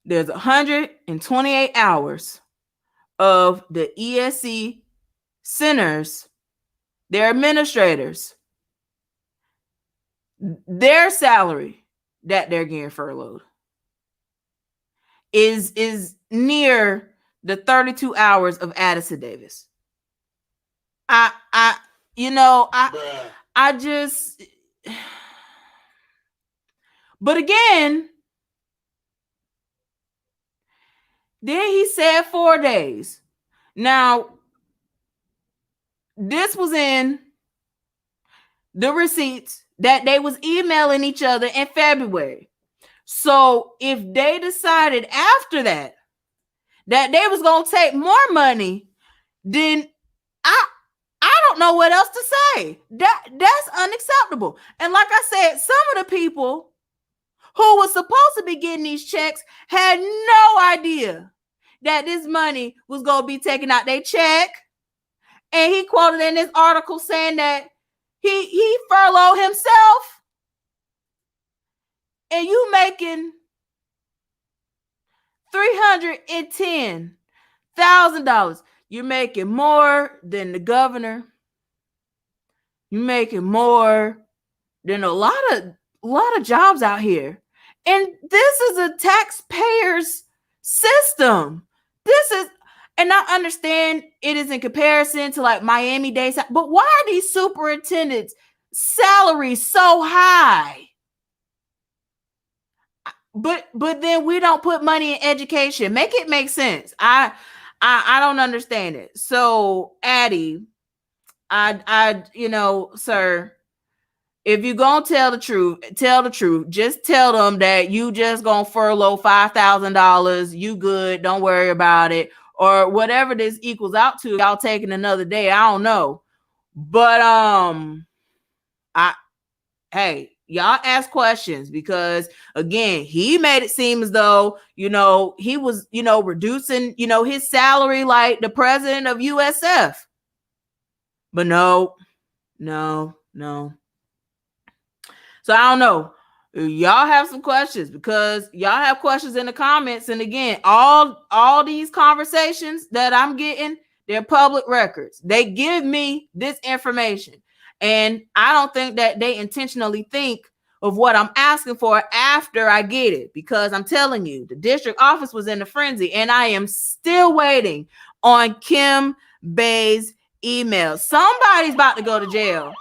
there's 128 hours of the ESC centers, their administrators, their salary that they're getting furloughed is near the 32 hours of Addison Davis. I just, but again, then he said 4 days. Now, this was in the receipts that they was emailing each other in February. So if they decided after that they was going to take more money, then I don't know what else to say. That's unacceptable. And like I said, some of the people who was supposed to be getting these checks had no idea that this money was going to be taken out their check. And he quoted in this article saying that he furloughed himself. And you making $310,000. You're making more than the governor. You're making more than a lot of jobs out here. And this is a taxpayer's system. And I understand it is in comparison to like Miami-Dade, but why are these superintendents' salaries so high? But then we don't put money in education. Make it make sense. I don't understand it. So Addie, sir, if you're gonna tell the truth, tell the truth. Just tell them that you just gonna furlough $5,000. You good, don't worry about it. Or whatever this equals out to, y'all taking another day. I don't know. But hey, y'all ask questions because again, he made it seem as though, he was, reducing, his salary like the president of USF. But no. So I don't know. Y'all have some questions because y'all have questions in the comments. And again, all these conversations that I'm getting, they're public records. They give me this information. And I don't think that they intentionally think of what I'm asking for after I get it, because I'm telling you, the district office was in a frenzy and I am still waiting on Kim Bay's email. Somebody's about to go to jail.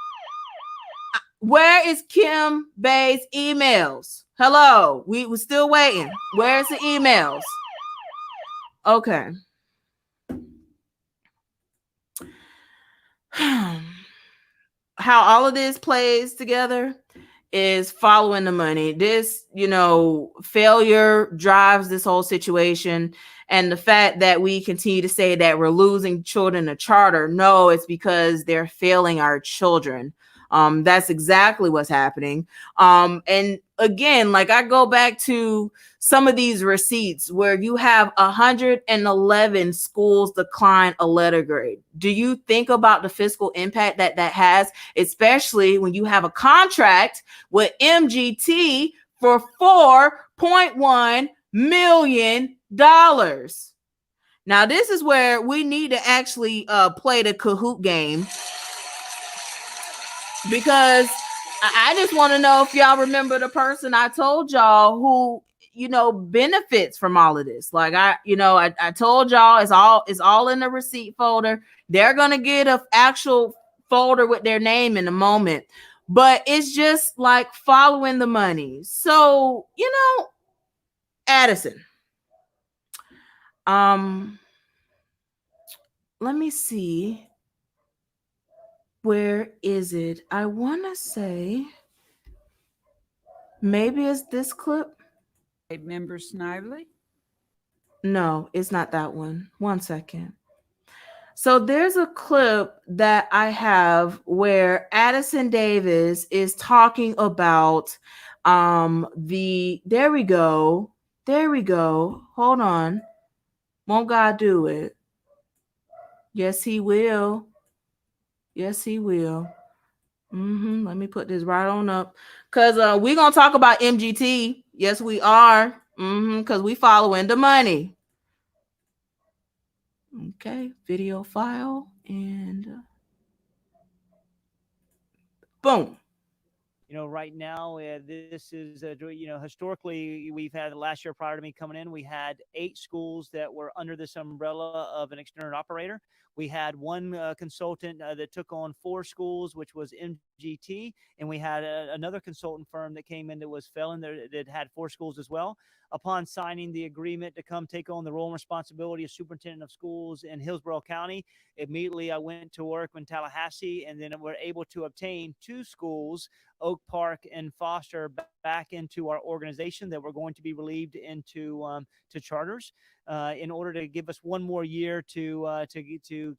Where is Kim Bay's emails? Hello, we were still waiting. Where's the emails? Okay. How all of this plays together is following the money. This, failure drives this whole situation. And the fact that we continue to say that we're losing children to charter, no, it's because they're failing our children. That's exactly what's happening. And again, like I go back to some of these receipts where you have 111 schools decline a letter grade. Do you think about the fiscal impact that has, especially when you have a contract with MGT for $4.1 million. Now, this is where we need to actually play the Kahoot game, because I just want to know if y'all remember the person I told y'all who, benefits from all of this. Like I told y'all it's all in the receipt folder. They're gonna get an actual folder with their name in a moment, but it's just like following the money. So, Addison, let me see. Where is it? I want to say maybe it's this clip. Member Snively? No, it's not that one. One second. So there's a clip that I have where Addison Davis is talking about there we go. Hold on. Won't God do it? Yes, he will. Let me put this right on up, because we're gonna talk about MGT. Yes, we are. Because we following the money. Okay, video file, and boom. Right now, this is, historically, we've had last year prior to me coming in, we had 8 schools that were under this umbrella of an external operator. We had one consultant that took on 4 schools, which was MGT, and we had another consultant firm that came in that was Felon that had 4 schools as well. Upon signing the agreement to come take on the role and responsibility of superintendent of schools in Hillsborough County, immediately I went to work in Tallahassee, and then we're able to obtain 2 schools, Oak Park and Foster, back into our organization that we're going to be relieved into to charters in order to give us one more year to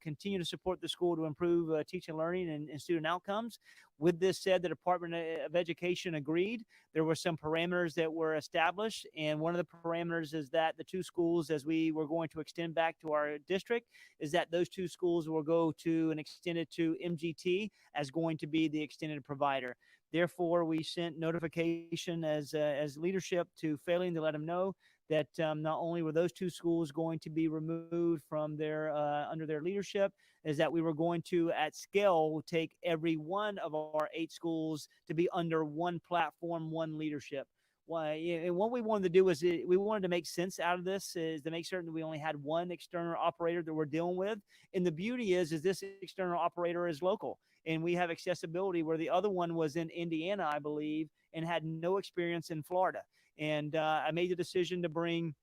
continue to support the school to improve teaching and learning and student outcomes. With this said, the Department of Education agreed. There were some parameters that were established, and one of the parameters is that the 2 schools, as we were going to extend back to our district, is that those 2 schools will go to and extended to MGT as going to be the extended provider. Therefore, we sent notification as leadership to Failing to let them know that not only were those 2 schools going to be removed from their under their leadership, is that we were going to, at scale, take every one of our 8 schools to be under one platform, one leadership. And what we wanted to do is we wanted to make sense out of this, is to make certain that we only had one external operator that we're dealing with. And the beauty is this external operator is local, and we have accessibility, where the other one was in Indiana, I believe, and had no experience in Florida. And I made the decision to bring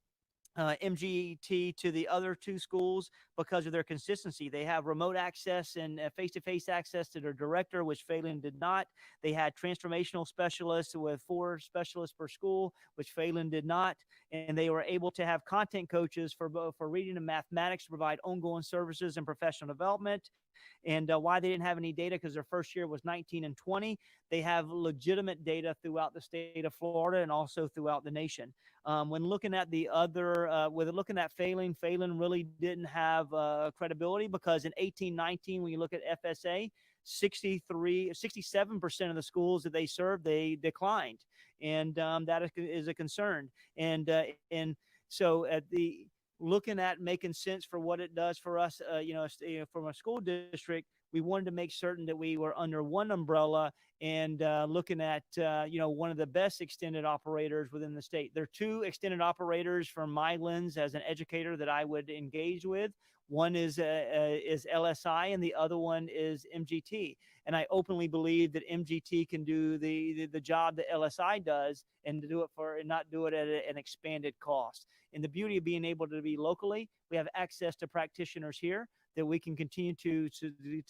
MGT to the other 2 schools because of their consistency. They have remote access and face-to-face access to their director, which Phelan did not. They had transformational specialists with 4 specialists per school, which Phelan did not. And they were able to have content coaches for reading and mathematics to provide ongoing services and professional development. And why they didn't have any data, because their first year was 19 and 20. They have legitimate data throughout the state of Florida and also throughout the nation. When looking at the other, looking at Phelan really didn't have credibility, because in 18-19, when you look at FSA, 67% of the schools that they served, they declined. And that is a concern. And so at the looking at making sense for what it does for us, from a school district, we wanted to make certain that we were under one umbrella and looking at, one of the best extended operators within the state. There are 2 extended operators from my lens as an educator that I would engage with. One is LSI, and the other one is MGT. And I openly believe that MGT can do the job that LSI does, and to do it and not do it at an expanded cost. And the beauty of being able to be locally, we have access to practitioners here that we can continue to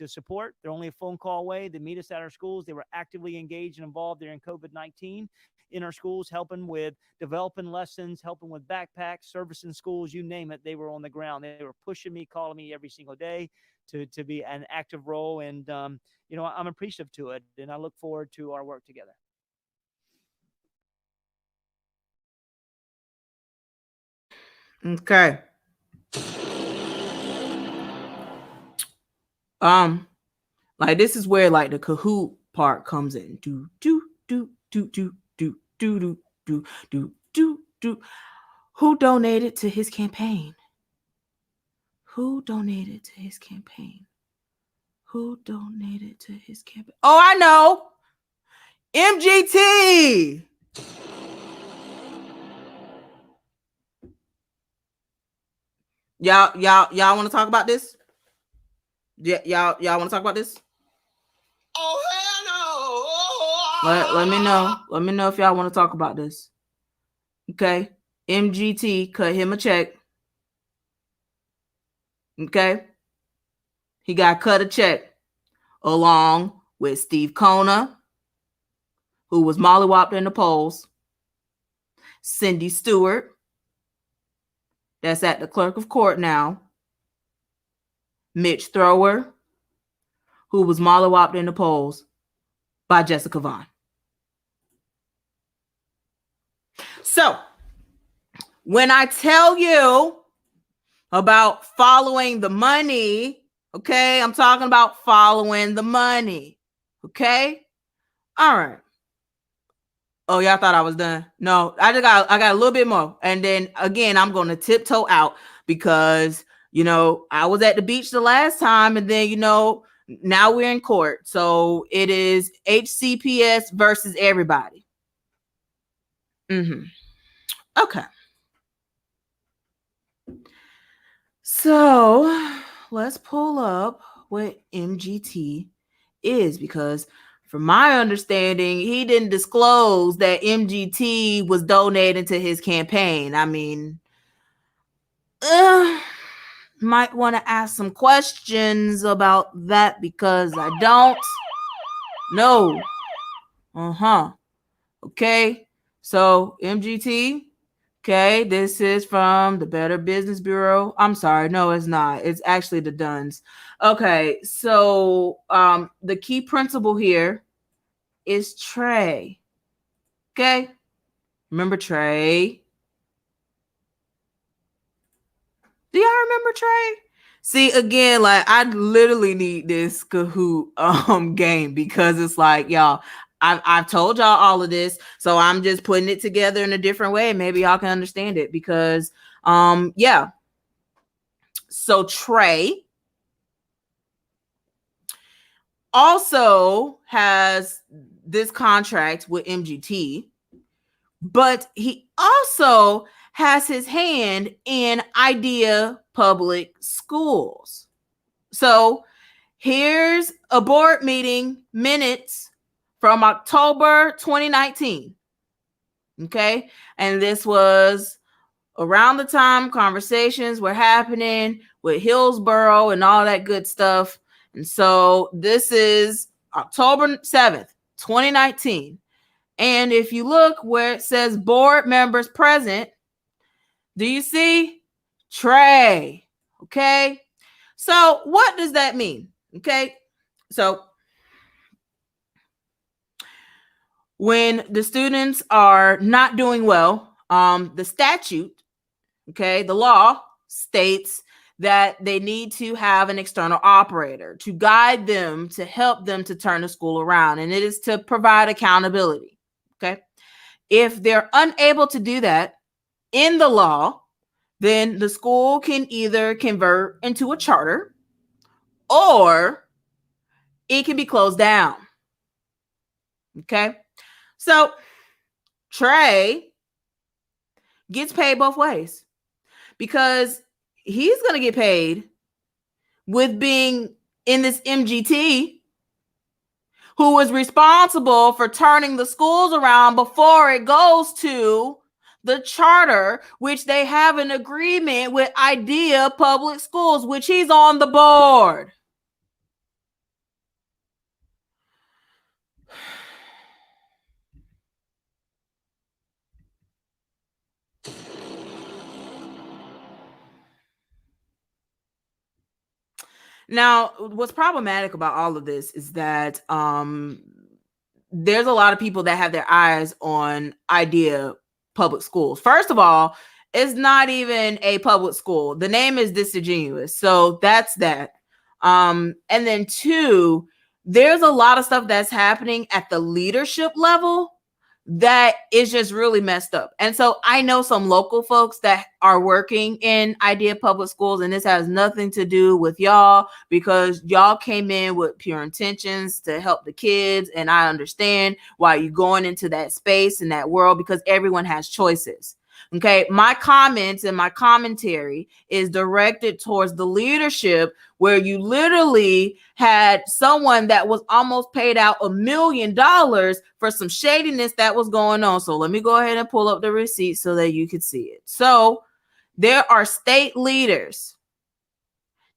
support. They're only a phone call away. They meet us at our schools. They were actively engaged and involved during COVID-19 in our schools, helping with developing lessons, helping with backpacks, servicing schools, you name it. They were on the ground. They were pushing me, calling me every single day to be an active role. And, I'm appreciative to it, and I look forward to our work together. Okay. Like, this is where, like, the Kahoot part comes in. Do do do do do do do do Who donated to his campaign? Who donated to his campaign? Who donated to his campaign? Oh, I know. MGT. Y'all want to talk about this? Yeah, y'all want to talk about this? Oh hell no! Let me know. Let me know if y'all want to talk about this. Okay, MGT cut him a check. Okay, he got cut a check along with Steve Kona, who was mollywopped in the polls, Cindy Stewart, that's at the clerk of court now, Mitch Thrower, who was mollywopped in the polls by Jessica Vaughn. So, when I tell you about following the money, okay, I'm talking about following the money, okay? All right. Oh, y'all thought I was done? No, I got a little bit more. And then again, I'm going to tiptoe out because, I was at the beach the last time and then, now we're in court. So it is HCPS versus everybody. Okay. So let's pull up what MGT is, because from my understanding, he didn't disclose that MGT was donating to his campaign. I mean, might want to ask some questions about that because I don't know. Okay. So MGT. Okay, this is from the Better Business Bureau. I'm sorry, no, it's not. It's actually the Duns. Okay, so the key principle here is Trey. Okay, remember Trey? Do y'all remember Trey? See, again, like I literally need this Kahoot game because it's like, y'all, I've told y'all all of this, so I'm just putting it together in a different way. Maybe y'all can understand it because, yeah. So Trey also has this contract with MGT, but he also has his hand in Idea Public Schools. So here's a board meeting minutes from October 2019. Okay. And this was around the time conversations were happening with Hillsborough and all that good stuff. And so this is October 7th, 2019. And if you look where it says board members present, do you see Trey? Okay. So what does that mean? Okay. So when the students are not doing well, the statute, okay, the law states that they need to have an external operator to guide them, to help them to turn the school around. And it is to provide accountability. Okay. If they're unable to do that in the law, then the school can either convert into a charter or it can be closed down. Okay. So Trey gets paid both ways because he's going to get paid with being in this MGT, who was responsible for turning the schools around before it goes to the charter, which they have an agreement with Idea Public Schools, which he's on the board. Now, what's problematic about all of this is that there's a lot of people that have their eyes on Idea Public Schools. First of all, it's not even a public school. The name is disingenuous. So that's that. And then two, there's a lot of stuff that's happening at the leadership level that is just really messed up. And so I know some local folks that are working in Idea Public Schools, and this has nothing to do with y'all, because y'all came in with pure intentions to help the kids. And I understand why you're going into that space and that world, because everyone has choices. Okay, my comments and my commentary is directed towards the leadership, where you literally had someone that was almost paid out $1 million for some shadiness that was going on. So let me go ahead and pull up the receipt so that you can see it. So there are state leaders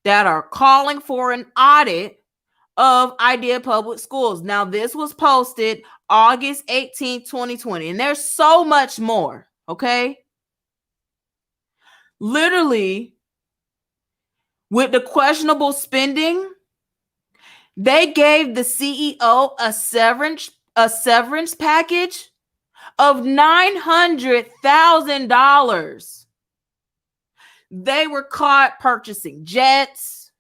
that are calling for an audit of Idea Public Schools. Now, this was posted August 18, 2020, and there's so much more, okay? Literally, with the questionable spending, they gave the CEO a severance package of $900,000. They were caught purchasing jets,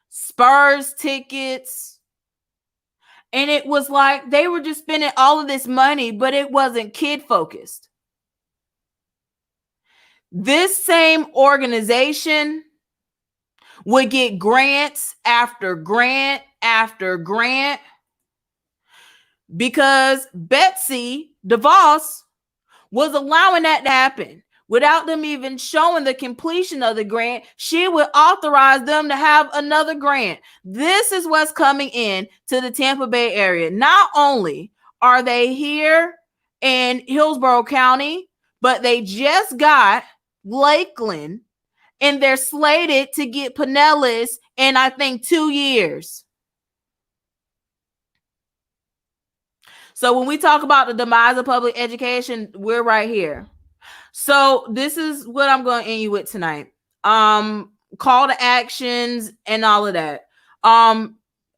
Spurs tickets, and it was like they were just spending all of this money, but it wasn't kid focused. This same organization would get grants after grant after grant, because Betsy DeVos was allowing that to happen. Without them even showing the completion of the grant, she would authorize them to have another grant. This is what's coming in to the Tampa Bay area. Not only are they here in Hillsborough County, but they just got Lakeland, and they're slated to get Pinellas in, I think, 2 years. So when we talk about the demise of public education, we're right here. So this is what I'm going to end you with tonight. Call to actions and all of that.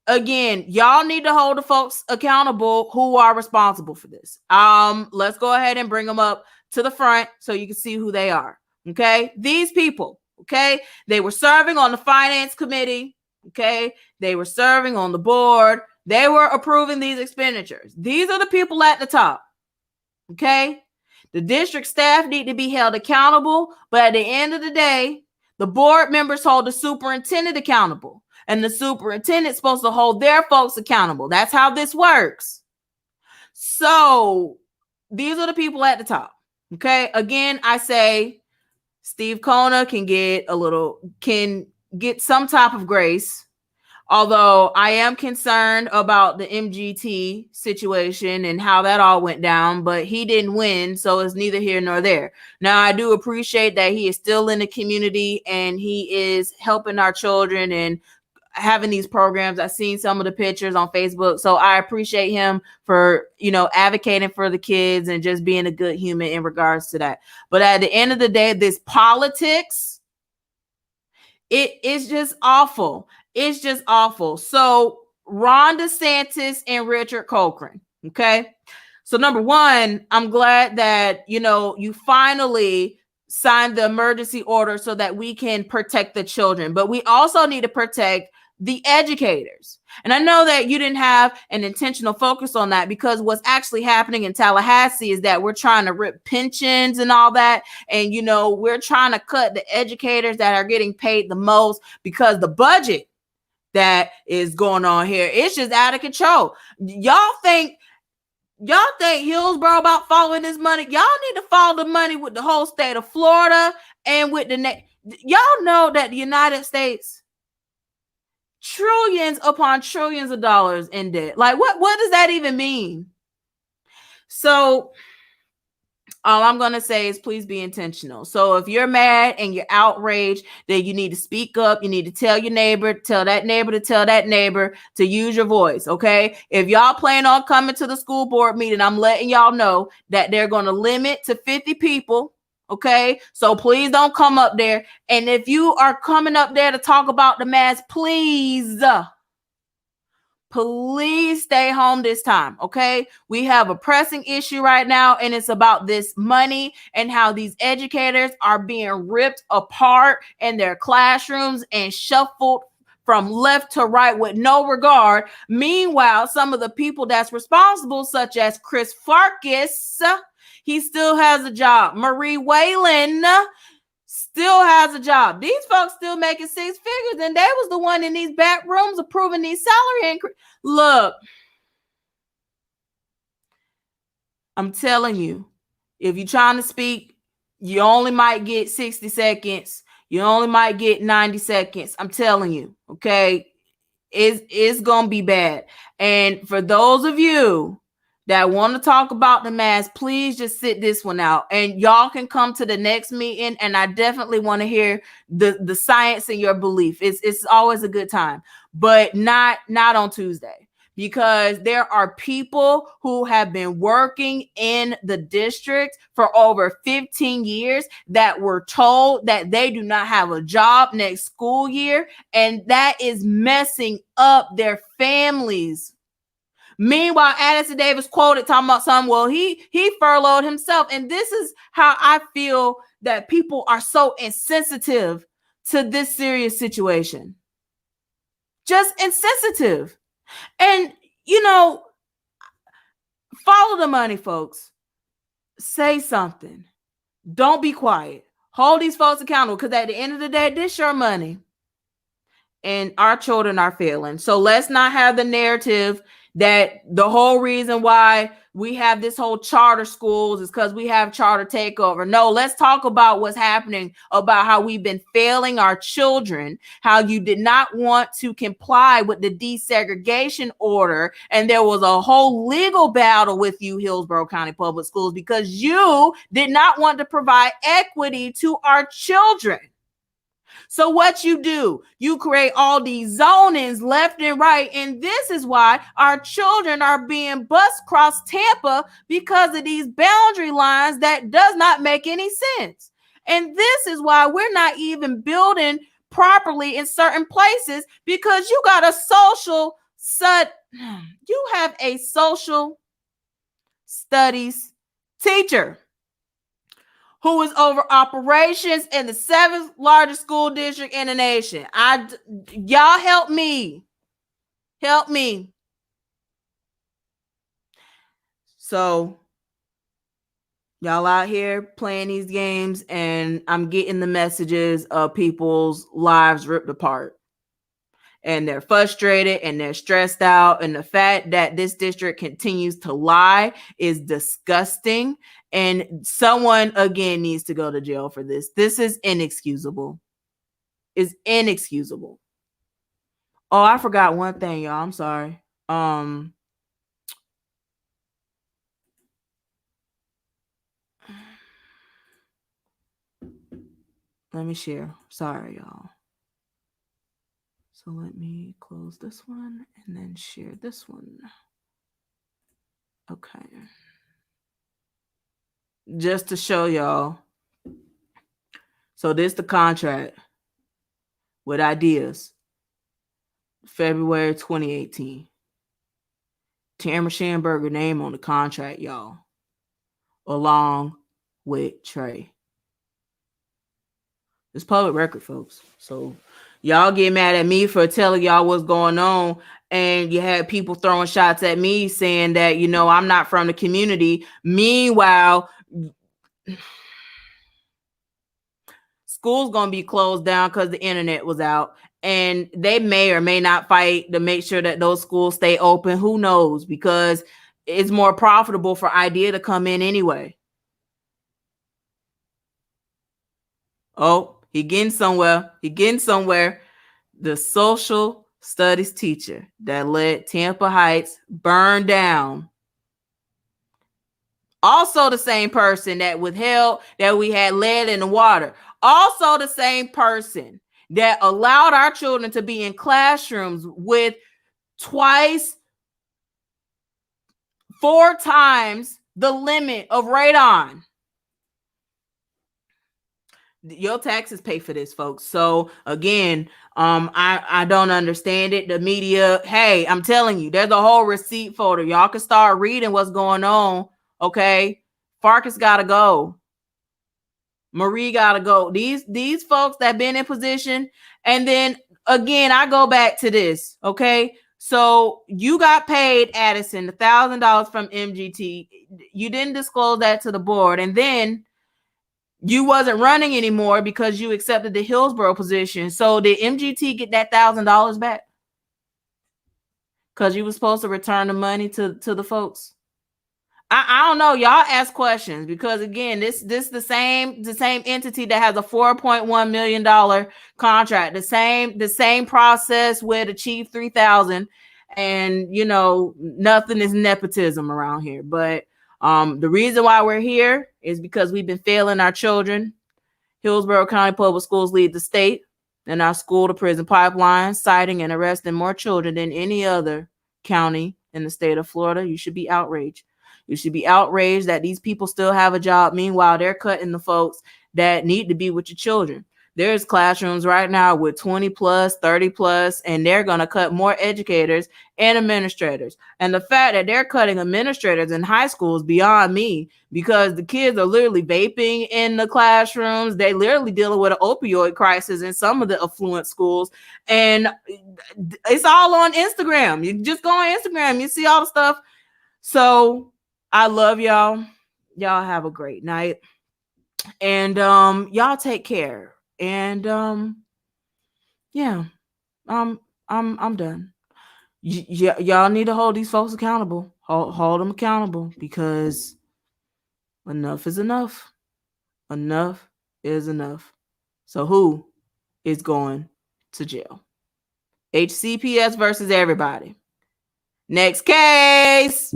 Again, y'all need to hold the folks accountable who are responsible for this. Let's go ahead and bring them up to the front so you can see who they are. Okay, these people. Okay, they were serving on the finance committee. Okay, they were serving on the board. They were approving these expenditures. These are the people at the top. Okay, the district staff need to be held accountable, but at the end of the day, the board members hold the superintendent accountable, and the superintendent's supposed to hold their folks accountable. That's how this works. So these are the people at the top. Okay, again, I say Steve Kona can get some type of grace, although I am concerned about the MGT situation and how that all went down, but he didn't win, so it's neither here nor there. Now, I do appreciate that he is still in the community and he is helping our children and having these programs. I've seen some of the pictures on Facebook, so I appreciate him for, advocating for the kids and just being a good human in regards to that. But at the end of the day, this politics, it is just awful. It's just awful. So Ron DeSantis and Richard Cochran. Okay. So number one, I'm glad that, you finally signed the emergency order so that we can protect the children, but we also need to protect the educators. And I know that you didn't have an intentional focus on that, because what's actually happening in Tallahassee is that we're trying to rip pensions and all that. And, we're trying to cut the educators that are getting paid the most, because the budget that is going on here, it's just out of control. Y'all think Hillsborough about following this money? Y'all need to follow the money with the whole state of Florida and with y'all know that the United States, trillions upon trillions of dollars in debt. Like, what does that even mean? So all I'm going to say is please be intentional. So if you're mad and you're outraged, then you need to speak up. You need to tell your neighbor, tell that neighbor to use your voice. Okay. If y'all plan on coming to the school board meeting, I'm letting y'all know that they're going to limit to 50 people. Okay. So please don't come up there. And if you are coming up there to talk about the mask, please stay home this time. Okay. We have a pressing issue right now, and it's about this money and how these educators are being ripped apart in their classrooms and shuffled from left to right with no regard. Meanwhile, some of the people that's responsible, such as Chris Farkas, he still has a job. Marie Whalen still has a job. These folks still making six figures, and they was the one in these back rooms approving these salary increase. Look, I'm telling you, if you're trying to speak, you only might get 60 seconds. You only might get 90 seconds. I'm telling you, okay? It's going to be bad. And for those of you that want to talk about the mask, please just sit this one out. And y'all can come to the next meeting, and I definitely want to hear the science and your belief. It's always a good time, but not on Tuesday. Because there are people who have been working in the district for over 15 years that were told that they do not have a job next school year, and that is messing up their families. Meanwhile, Addison Davis quoted talking about something, well, he furloughed himself. And this is how I feel that people are so insensitive to this serious situation. Just insensitive. And, you know, follow the money, folks. Say something. Don't be quiet. Hold these folks accountable, because at the end of the day, this is your money. And our children are failing. So let's not have the narrative that the whole reason why we have this whole charter schools is because we have charter takeover. No, let's talk about what's happening, about how we've been failing our children, how you did not want to comply with the desegregation order. And there was a whole legal battle with you, Hillsborough County Public Schools, because you did not want to provide equity to our children. So what you do, you create all these zonings left and right. And this is why our children are being bused across Tampa, because of these boundary lines that does not make any sense. And this is why we're not even building properly in certain places, because you got a social studies teacher who is over operations in the 7th largest school district in the nation. Y'all help me. Help me. So y'all out here playing these games, and I'm getting the messages of people's lives ripped apart. And they're frustrated and they're stressed out. And the fact that this district continues to lie is disgusting. And someone, again, needs to go to jail for this. This is inexcusable. It's inexcusable. Oh, I forgot one thing, y'all. I'm sorry. Let me share. Sorry, y'all. So let me close this one and then share this one. Okay. Just to show y'all. So this the contract with ideas. February 2018. Tamara Schamberger name on the contract, y'all. Along with Trey. It's public record, folks. So y'all get mad at me for telling y'all what's going on, and you had people throwing shots at me saying that, you know, I'm not from the community. Meanwhile, school's going to be closed down because the internet was out, and they may or may not fight to make sure that those schools stay open. Who knows? Because it's more profitable for IDEA to come in anyway. Oh, he getting somewhere. The social studies teacher that let Tampa Heights burn down. Also the same person that withheld that we had lead in the water. Also the same person that allowed our children to be in classrooms with 4 times the limit of radon. Your taxes pay for this, folks. So again, I don't understand it. The media, hey, I'm telling you, there's a whole receipt folder. Y'all can start reading what's going on. Okay, Farkas gotta go. Marie gotta go. These folks that been in position, and then again, I go back to this, okay? So you got paid, Addison, $1,000 from MGT. You didn't disclose that to the board, and then you wasn't running anymore because you accepted the Hillsborough position. So did MGT get that $1,000 back? Because you were supposed to return the money to the folks. I don't know. Y'all ask questions, because again, this the same entity that has a $4.1 million contract, the same process with Achieve 3000, and nothing is nepotism around here. But the reason why we're here is because we've been failing our children. Hillsborough County Public Schools lead the state in our school to prison pipeline, citing and arresting more children than any other county in the state of Florida. You should be outraged. You should be outraged that these people still have a job. Meanwhile, they're cutting the folks that need to be with your children. There's classrooms right now with 20 plus, 30 plus, and they're going to cut more educators and administrators. And the fact that they're cutting administrators in high school is beyond me, because the kids are literally vaping in the classrooms. They literally dealing with an opioid crisis in some of the affluent schools. And it's all on Instagram. You just go on Instagram, you see all the stuff. So I love y'all. Y'all have a great night. And y'all take care. And yeah, I'm done. Y'all need to hold these folks accountable. Hold them accountable, because enough is enough. Enough is enough. So who is going to jail? HCPS versus everybody. Next case.